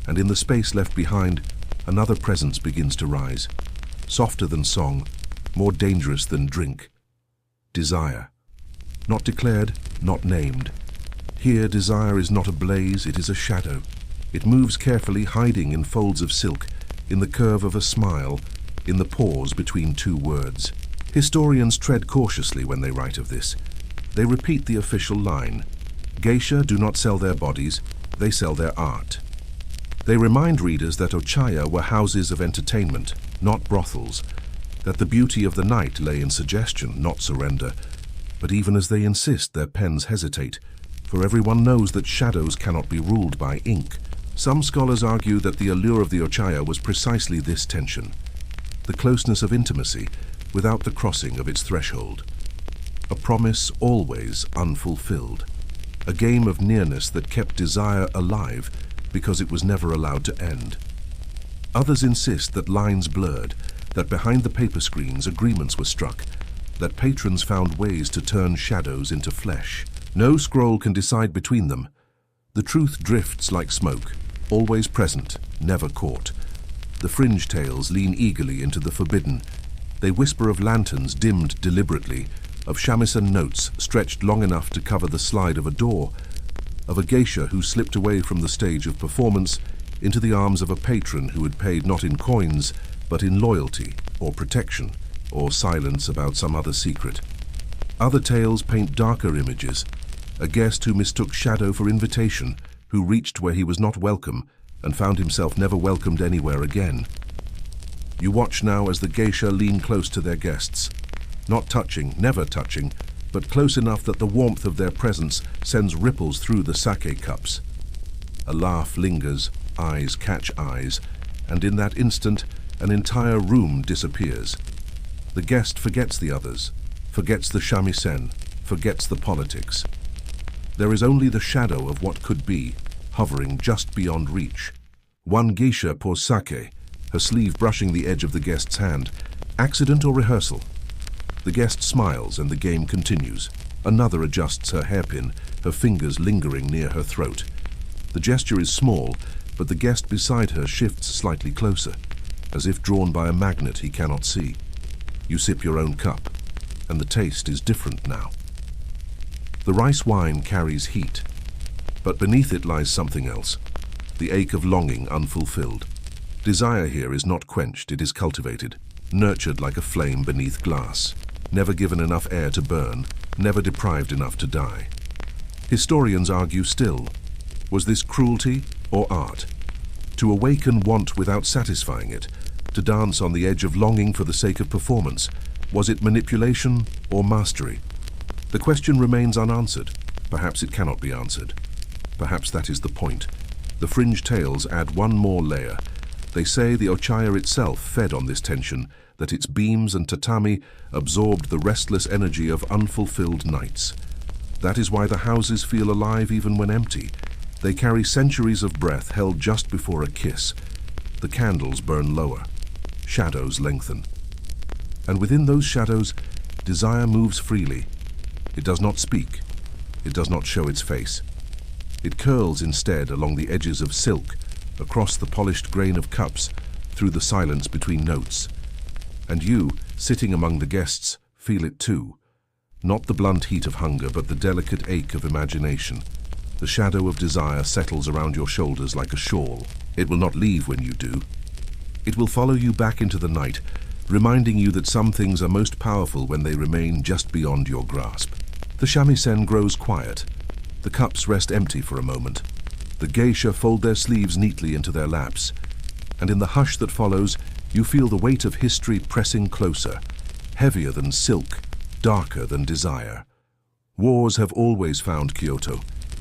and in the space left behind, another presence begins to rise, softer than song, more dangerous than drink. Desire. Not declared, not named. Here desire is not a blaze, it is a shadow. It moves carefully, hiding in folds of silk, in the curve of a smile, in the pause between two words. Historians tread cautiously when they write of this. They repeat the official line. Geisha do not sell their bodies, they sell their art. They remind readers that Ochaya were houses of entertainment, not brothels, that the beauty of the night lay in suggestion, not surrender. But even as they insist, their pens hesitate, for everyone knows that shadows cannot be ruled by ink. Some scholars argue that the allure of the Ochaya was precisely this tension, the closeness of intimacy without the crossing of its threshold. A promise always unfulfilled. A game of nearness that kept desire alive because it was never allowed to end. Others insist that lines blurred, that behind the paper screens agreements were struck, that patrons found ways to turn shadows into flesh. No scroll can decide between them. The truth drifts like smoke, always present, never caught. The fringe tales lean eagerly into the forbidden. They whisper of lanterns dimmed deliberately, of shamisen notes stretched long enough to cover the slide of a door, of a geisha who slipped away from the stage of performance into the arms of a patron who had paid not in coins, but in loyalty or protection or silence about some other secret. Other tales paint darker images, a guest who mistook shadow for invitation, who reached where he was not welcome and found himself never welcomed anywhere again. You watch now as the geisha lean close to their guests, not touching, never touching, but close enough that the warmth of their presence sends ripples through the sake cups. A laugh lingers, eyes catch eyes, and in that instant, an entire room disappears. The guest forgets the others, forgets the shamisen, forgets the politics. There is only the shadow of what could be, hovering just beyond reach. One geisha pours sake, her sleeve brushing the edge of the guest's hand. Accident or rehearsal? The guest smiles and the game continues. Another adjusts her hairpin, her fingers lingering near her throat. The gesture is small, but the guest beside her shifts slightly closer, as if drawn by a magnet he cannot see. You sip your own cup, and the taste is different now. The rice wine carries heat, but beneath it lies something else, the ache of longing unfulfilled. Desire here is not quenched, it is cultivated, nurtured like a flame beneath glass, never given enough air to burn, never deprived enough to die. Historians argue still, was this cruelty or art? To awaken want without satisfying it, to dance on the edge of longing for the sake of performance, was it manipulation or mastery? The question remains unanswered. Perhaps it cannot be answered. Perhaps that is the point. The fringe tales add one more layer. They say the Ochaya itself fed on this tension, that its beams and tatami absorbed the restless energy of unfulfilled nights. That is why the houses feel alive even when empty. They carry centuries of breath held just before a kiss. The candles burn lower. Shadows lengthen. And within those shadows, desire moves freely. It does not speak. It does not show its face. It curls instead along the edges of silk, across the polished grain of cups, through the silence between notes. And you, sitting among the guests, feel it too. Not the blunt heat of hunger, but the delicate ache of imagination. The shadow of desire settles around your shoulders like a shawl. It will not leave when you do. It will follow you back into the night, reminding you that some things are most powerful when they remain just beyond your grasp. The shamisen grows quiet. The cups rest empty for a moment. The geisha fold their sleeves neatly into their laps. And in the hush that follows, you feel the weight of history pressing closer, heavier than silk, darker than desire. Wars have always found Kyoto.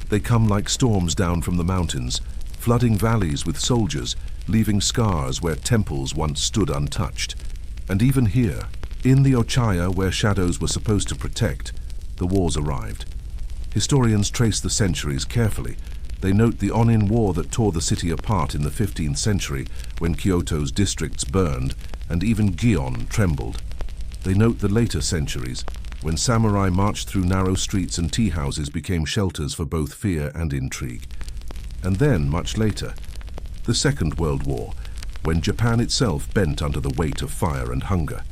They come like storms down from the mountains, flooding valleys with soldiers, leaving scars where temples once stood untouched. And even here, in the Ochaya where shadows were supposed to protect, the wars arrived. Historians trace the centuries carefully. They note the Onin War that tore the city apart in the 15th century when Kyoto's districts burned and even Gion trembled. They note the later centuries when samurai marched through narrow streets and tea houses became shelters for both fear and intrigue. And then, much later, the Second World War, when Japan itself bent under the weight of fire and hunger.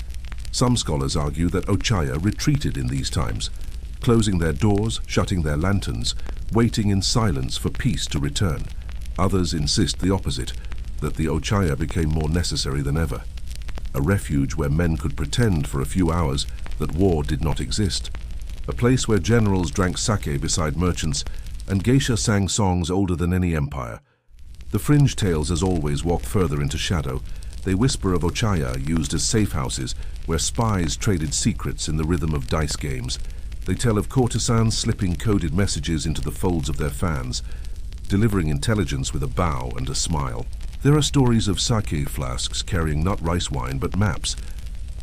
Some scholars argue that Ochaya retreated in these times, closing their doors, shutting their lanterns, waiting in silence for peace to return. Others insist the opposite, that the Ochaya became more necessary than ever. A refuge where men could pretend for a few hours that war did not exist. A place where generals drank sake beside merchants and geisha sang songs older than any empire. The fringe tales as always walk further into shadow. They whisper of Ochaya used as safe houses where spies traded secrets in the rhythm of dice games. They tell of courtesans slipping coded messages into the folds of their fans, delivering intelligence with a bow and a smile. There are stories of sake flasks carrying not rice wine but maps,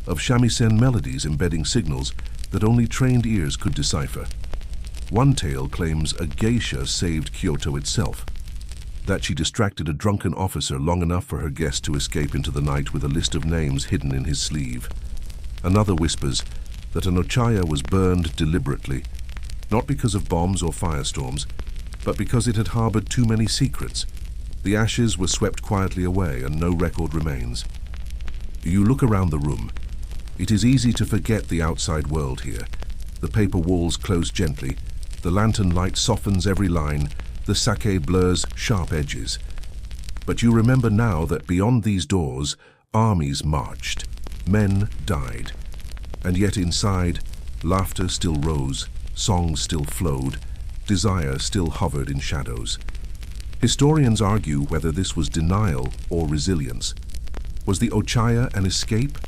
of shamisen melodies embedding signals that only trained ears could decipher. One tale claims a geisha saved Kyoto itself, that she distracted a drunken officer long enough for her guest to escape into the night with a list of names hidden in his sleeve. Another whispers that an Ochaya was burned deliberately, not because of bombs or firestorms, but because it had harbored too many secrets. The ashes were swept quietly away and no record remains. You look around the room. It is easy to forget the outside world here. The paper walls close gently. The lantern light softens every line. The sake blurs sharp edges. But you remember now that beyond these doors, armies marched. Men died. And yet inside, laughter still rose, songs still flowed, desire still hovered in shadows. Historians argue whether this was denial or resilience. Was the Ochaya an escape,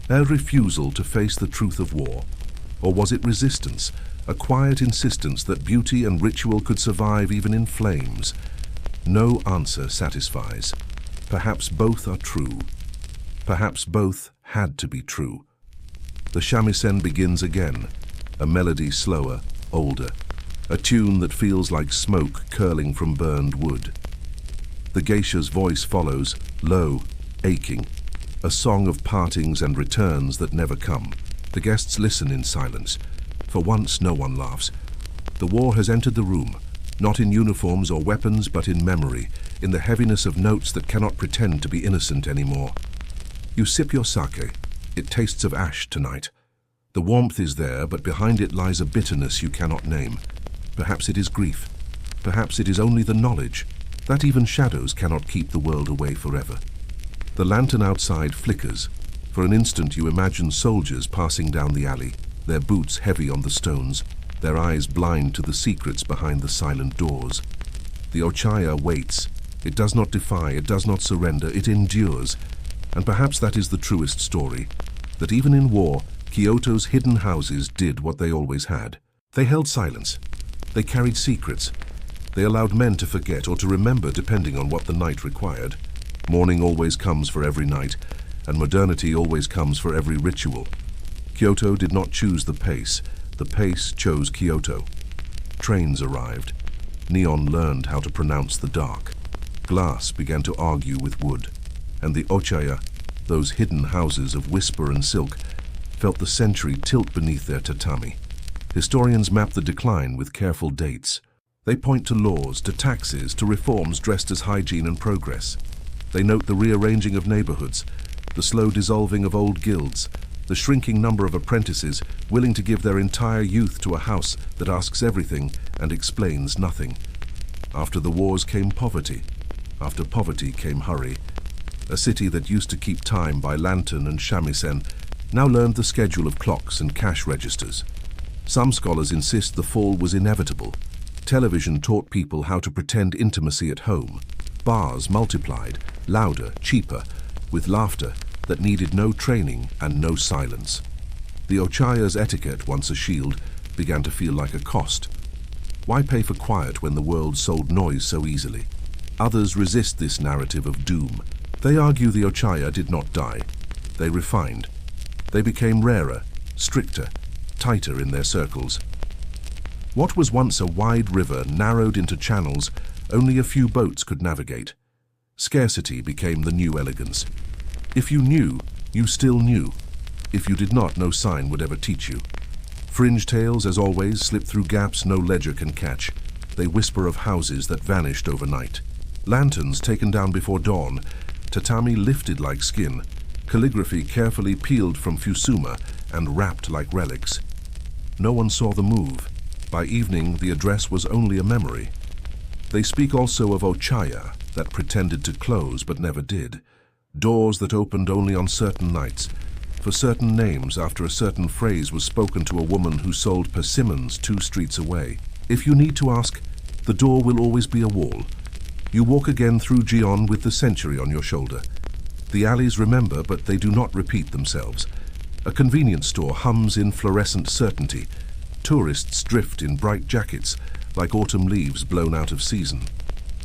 a refusal to face the truth of war? Or was it resistance, a quiet insistence that beauty and ritual could survive even in flames? No answer satisfies. Perhaps both are true. Perhaps both had to be true. The shamisen begins again, a melody slower, older, a tune that feels like smoke curling from burned wood. The geisha's voice follows, low, aching, a song of partings and returns that never come. The guests listen in silence. For once, no one laughs. The war has entered the room, not in uniforms or weapons, but in memory, in the heaviness of notes that cannot pretend to be innocent anymore. You sip your sake. It tastes of ash tonight. The warmth is there, but behind it lies a bitterness you cannot name. Perhaps it is grief. Perhaps it is only the knowledge that even shadows cannot keep the world away forever. The lantern outside flickers. For an instant you imagine soldiers passing down the alley, their boots heavy on the stones, their eyes blind to the secrets behind the silent doors. The Ochaya waits. It does not defy, it does not surrender, it endures. And perhaps that is the truest story, that even in war, Kyoto's hidden houses did what they always had. They held silence. They carried secrets. They allowed men to forget or to remember depending on what the night required. Morning always comes for every night, and modernity always comes for every ritual. Kyoto did not choose the pace chose Kyoto. Trains arrived. Neon learned how to pronounce the dark. Glass began to argue with wood. And the Ochaya, those hidden houses of whisper and silk, felt the century tilt beneath their tatami. Historians map the decline with careful dates. They point to laws, to taxes, to reforms dressed as hygiene and progress. They note the rearranging of neighborhoods, the slow dissolving of old guilds, the shrinking number of apprentices willing to give their entire youth to a house that asks everything and explains nothing. After the wars came poverty. After poverty came hurry. A city that used to keep time by lantern and shamisen now learned the schedule of clocks and cash registers. Some scholars insist the fall was inevitable. Television taught people how to pretend intimacy at home. Bars multiplied, louder, cheaper, with laughter that needed no training and no silence. The Ochaya's etiquette, once a shield, began to feel like a cost. Why pay for quiet when the world sold noise so easily? Others resist this narrative of doom. They argue the Ochaya did not die. They refined. They became rarer, stricter, tighter in their circles. What was once a wide river narrowed into channels only a few boats could navigate. Scarcity became the new elegance. If you knew, you still knew. If you did not, no sign would ever teach you. Fringe tales, as always, slip through gaps no ledger can catch. They whisper of houses that vanished overnight. Lanterns taken down before dawn, tatami lifted like skin, calligraphy carefully peeled from fusuma and wrapped like relics. No one saw the move. By evening, the address was only a memory. They speak also of Ochaya, that pretended to close but never did. Doors that opened only on certain nights, for certain names after a certain phrase was spoken to a woman who sold persimmons 2 streets away. If you need to ask, the door will always be a wall. You walk again through Gion with the century on your shoulder. The alleys remember, but they do not repeat themselves. A convenience store hums in fluorescent certainty. Tourists drift in bright jackets, like autumn leaves blown out of season.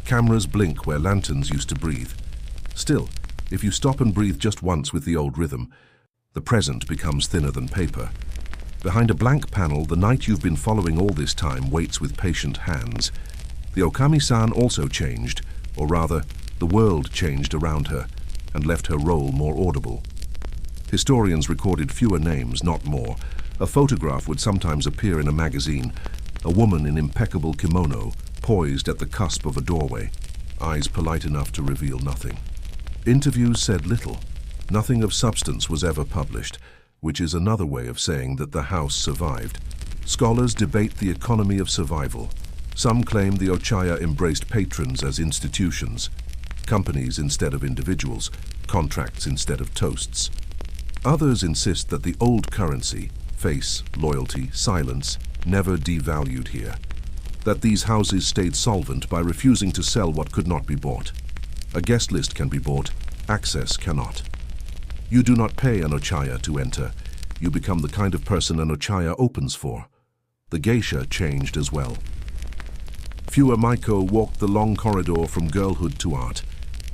Cameras blink where lanterns used to breathe. Still, if you stop and breathe just once with the old rhythm, the present becomes thinner than paper. Behind a blank panel, the night you've been following all this time waits with patient hands. The okami-san also changed, or rather, the world changed around her and left her role more audible. Historians recorded fewer names, not more. A photograph would sometimes appear in a magazine, a woman in impeccable kimono, poised at the cusp of a doorway, eyes polite enough to reveal nothing. Interviews said little. Nothing of substance was ever published, which is another way of saying that the house survived. Scholars debate the economy of survival. Some claim the Ochaya embraced patrons as institutions, companies instead of individuals, contracts instead of toasts. Others insist that the old currency, face, loyalty, silence, never devalued here. That these houses stayed solvent by refusing to sell what could not be bought. A guest list can be bought, access cannot. You do not pay an Ochaya to enter. You become the kind of person an Ochaya opens for. The geisha changed as well. Fewer Maiko walked the long corridor from girlhood to art.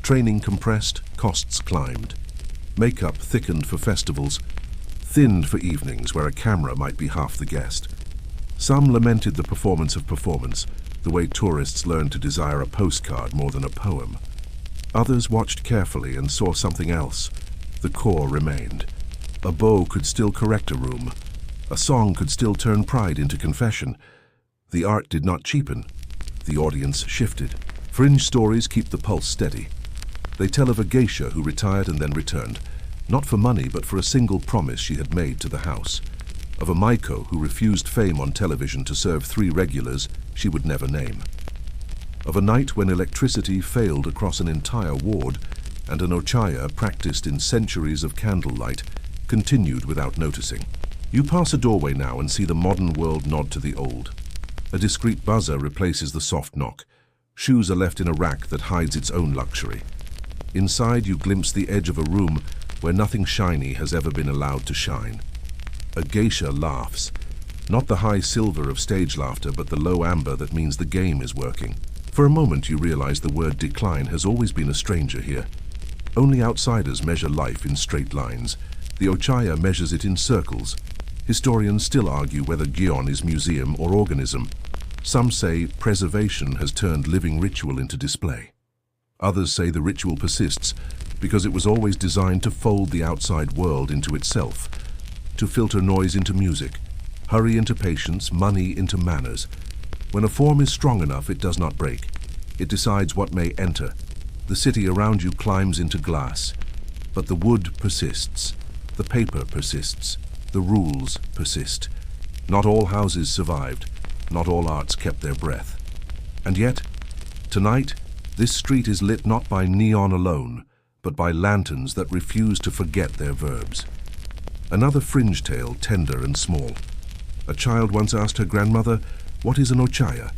Training compressed, costs climbed. Makeup thickened for festivals, thinned for evenings where a camera might be half the guest. Some lamented the performance of performance, the way tourists learned to desire a postcard more than a poem. Others watched carefully and saw something else. The core remained. A bow could still correct a room. A song could still turn pride into confession. The art did not cheapen. The audience shifted. Fringe stories keep the pulse steady. They tell of a geisha who retired and then returned, not for money but for a single promise she had made to the house. Of a Maiko who refused fame on television to serve 3 regulars she would never name. Of a night when electricity failed across an entire ward and an Ochaya practiced in centuries of candlelight continued without noticing. You pass a doorway now and see the modern world nod to the old. A discreet buzzer replaces the soft knock. Shoes are left in a rack that hides its own luxury. Inside you glimpse the edge of a room where nothing shiny has ever been allowed to shine. A geisha laughs. Not the high silver of stage laughter, but the low amber that means the game is working. For a moment you realize the word decline has always been a stranger here. Only outsiders measure life in straight lines. The Ochaya measures it in circles. Historians still argue whether Gion is museum or organism. Some say preservation has turned living ritual into display. Others say the ritual persists because it was always designed to fold the outside world into itself, to filter noise into music, hurry into patience, money into manners. When a form is strong enough, it does not break. It decides what may enter. The city around you climbs into glass. But the wood persists. The paper persists. The rules persist. Not all houses survived. Not all arts kept their breath. And yet, tonight, this street is lit not by neon alone, but by lanterns that refuse to forget their verbs. Another fringe tale, tender and small. A child once asked her grandmother, "What is an Ochaya?"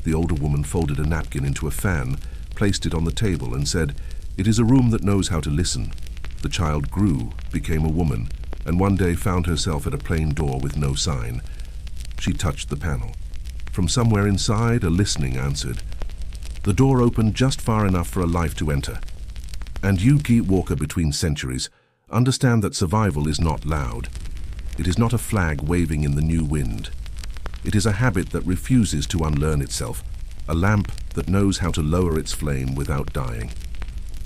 The older woman folded a napkin into a fan, placed it on the table and said, "It is a room that knows how to listen." The child grew, became a woman, and one day found herself at a plain door with no sign. She touched the panel. From somewhere inside, a listening answered. The door opened just far enough for a life to enter. And you, geek walker between centuries, understand that survival is not loud. It is not a flag waving in the new wind. It is a habit that refuses to unlearn itself, a lamp that knows how to lower its flame without dying.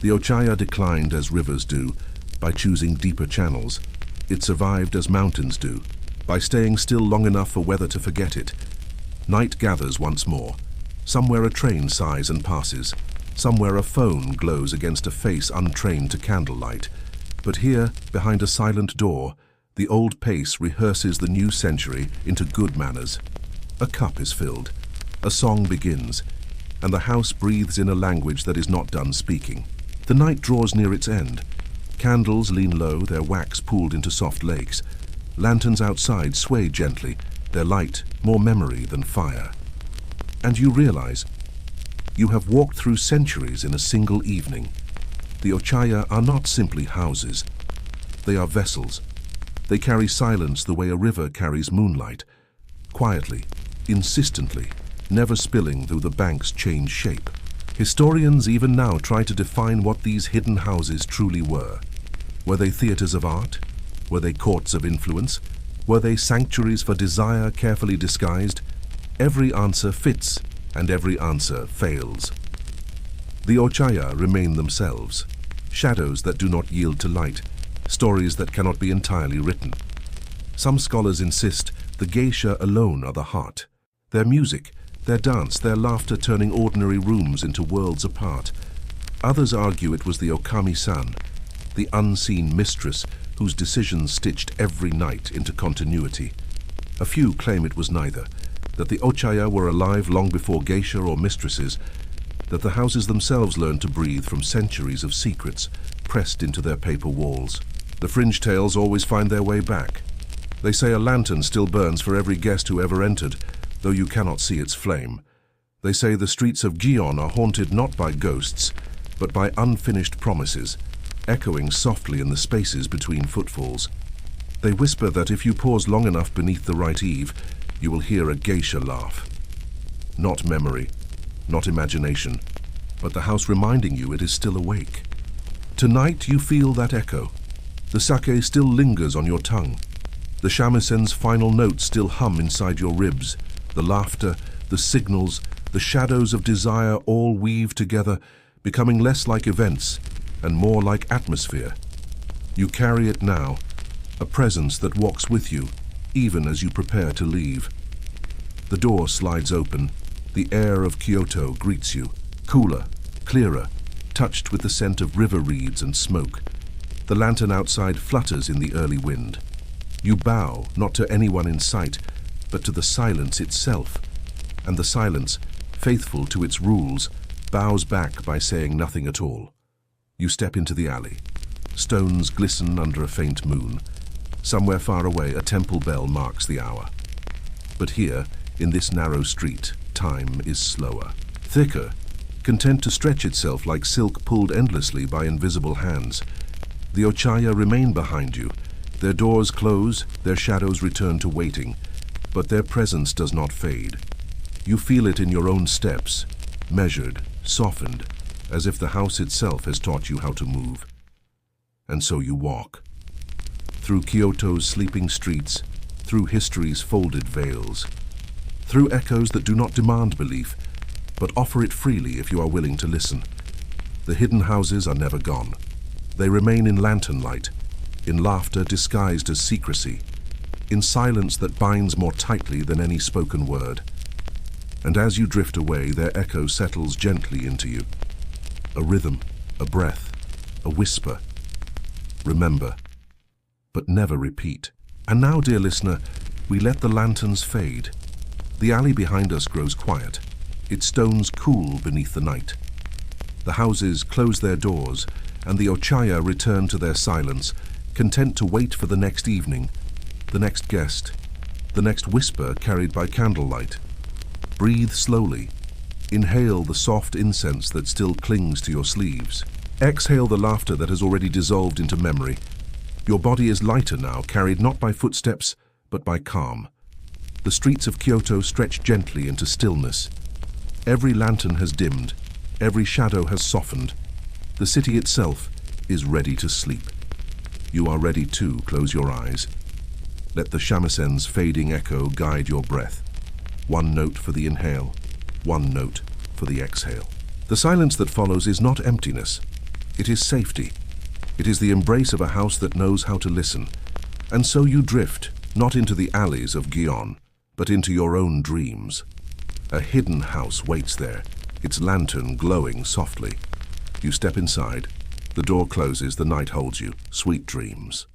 The Ochaya declined as rivers do, by choosing deeper channels. It survived as mountains do, by staying still long enough for weather to forget it. Night gathers once more. Somewhere a train sighs and passes. Somewhere a phone glows against a face untrained to candlelight. But here, behind a silent door, the old pace rehearses the new century into good manners. A cup is filled. A song begins. And the house breathes in a language that is not done speaking. The night draws near its end. Candles lean low, their wax pooled into soft lakes. Lanterns outside sway gently, their light more memory than fire. And you realize, you have walked through centuries in a single evening. The Ochaya are not simply houses. They are vessels. They carry silence the way a river carries moonlight. Quietly, insistently, never spilling though the banks change shape. Historians even now try to define what these hidden houses truly were. Were they theaters of art? Were they courts of influence? Were they sanctuaries for desire carefully disguised? Every answer fits, and every answer fails. The Ochaya remain themselves, shadows that do not yield to light, stories that cannot be entirely written. Some scholars insist the geisha alone are the heart. Their music, their dance, their laughter turning ordinary rooms into worlds apart. Others argue it was the okami-san, the unseen mistress whose decisions stitched every night into continuity. A few claim it was neither, that the Ochaya were alive long before geisha or mistresses, that the houses themselves learned to breathe from centuries of secrets pressed into their paper walls. The fringe tales always find their way back. They say a lantern still burns for every guest who ever entered, though you cannot see its flame. They say the streets of Gion are haunted not by ghosts, but by unfinished promises, echoing softly in the spaces between footfalls. They whisper that if you pause long enough beneath the right eave, you will hear a geisha laugh. Not memory, not imagination, but the house reminding you it is still awake. Tonight you feel that echo. The sake still lingers on your tongue. The shamisen final notes still hum inside your ribs. The laughter, the signals, the shadows of desire all weave together, becoming less like events and more like atmosphere. You carry it now, a presence that walks with you, even as you prepare to leave. The door slides open. The air of Kyoto greets you, cooler, clearer, touched with the scent of river reeds and smoke. The lantern outside flutters in the early wind. You bow, not to anyone in sight, but to the silence itself. And the silence, faithful to its rules, bows back by saying nothing at all. You step into the alley. Stones glisten under a faint moon. Somewhere far away, a temple bell marks the hour. But here, in this narrow street, time is slower, thicker, content to stretch itself like silk pulled endlessly by invisible hands. The Ochaya remain behind you. Their doors close, their shadows return to waiting, but their presence does not fade. You feel it in your own steps, measured, softened, as if the house itself has taught you how to move. And so you walk. Through Kyoto's sleeping streets, through history's folded veils, through echoes that do not demand belief, but offer it freely if you are willing to listen. The hidden houses are never gone. They remain in lantern light, in laughter disguised as secrecy, in silence that binds more tightly than any spoken word. And as you drift away, their echo settles gently into you. A rhythm, a breath, a whisper. Remember, but never repeat. And now, dear listener, we let the lanterns fade. The alley behind us grows quiet, its stones cool beneath the night. The houses close their doors, and the Ochaya return to their silence, content to wait for the next evening, the next guest, the next whisper carried by candlelight. Breathe slowly. Inhale the soft incense that still clings to your sleeves. Exhale the laughter that has already dissolved into memory. Your body is lighter now, carried not by footsteps, but by calm. The streets of Kyoto stretch gently into stillness. Every lantern has dimmed, every shadow has softened. The city itself is ready to sleep. You are ready too. Close your eyes. Let the shamasen's fading echo guide your breath. One note for the inhale, one note for the exhale. The silence that follows is not emptiness. It is safety. It is the embrace of a house that knows how to listen. And so you drift, not into the alleys of Gion, but into your own dreams. A hidden house waits there, its lantern glowing softly. You step inside. The door closes, the night holds you. Sweet dreams.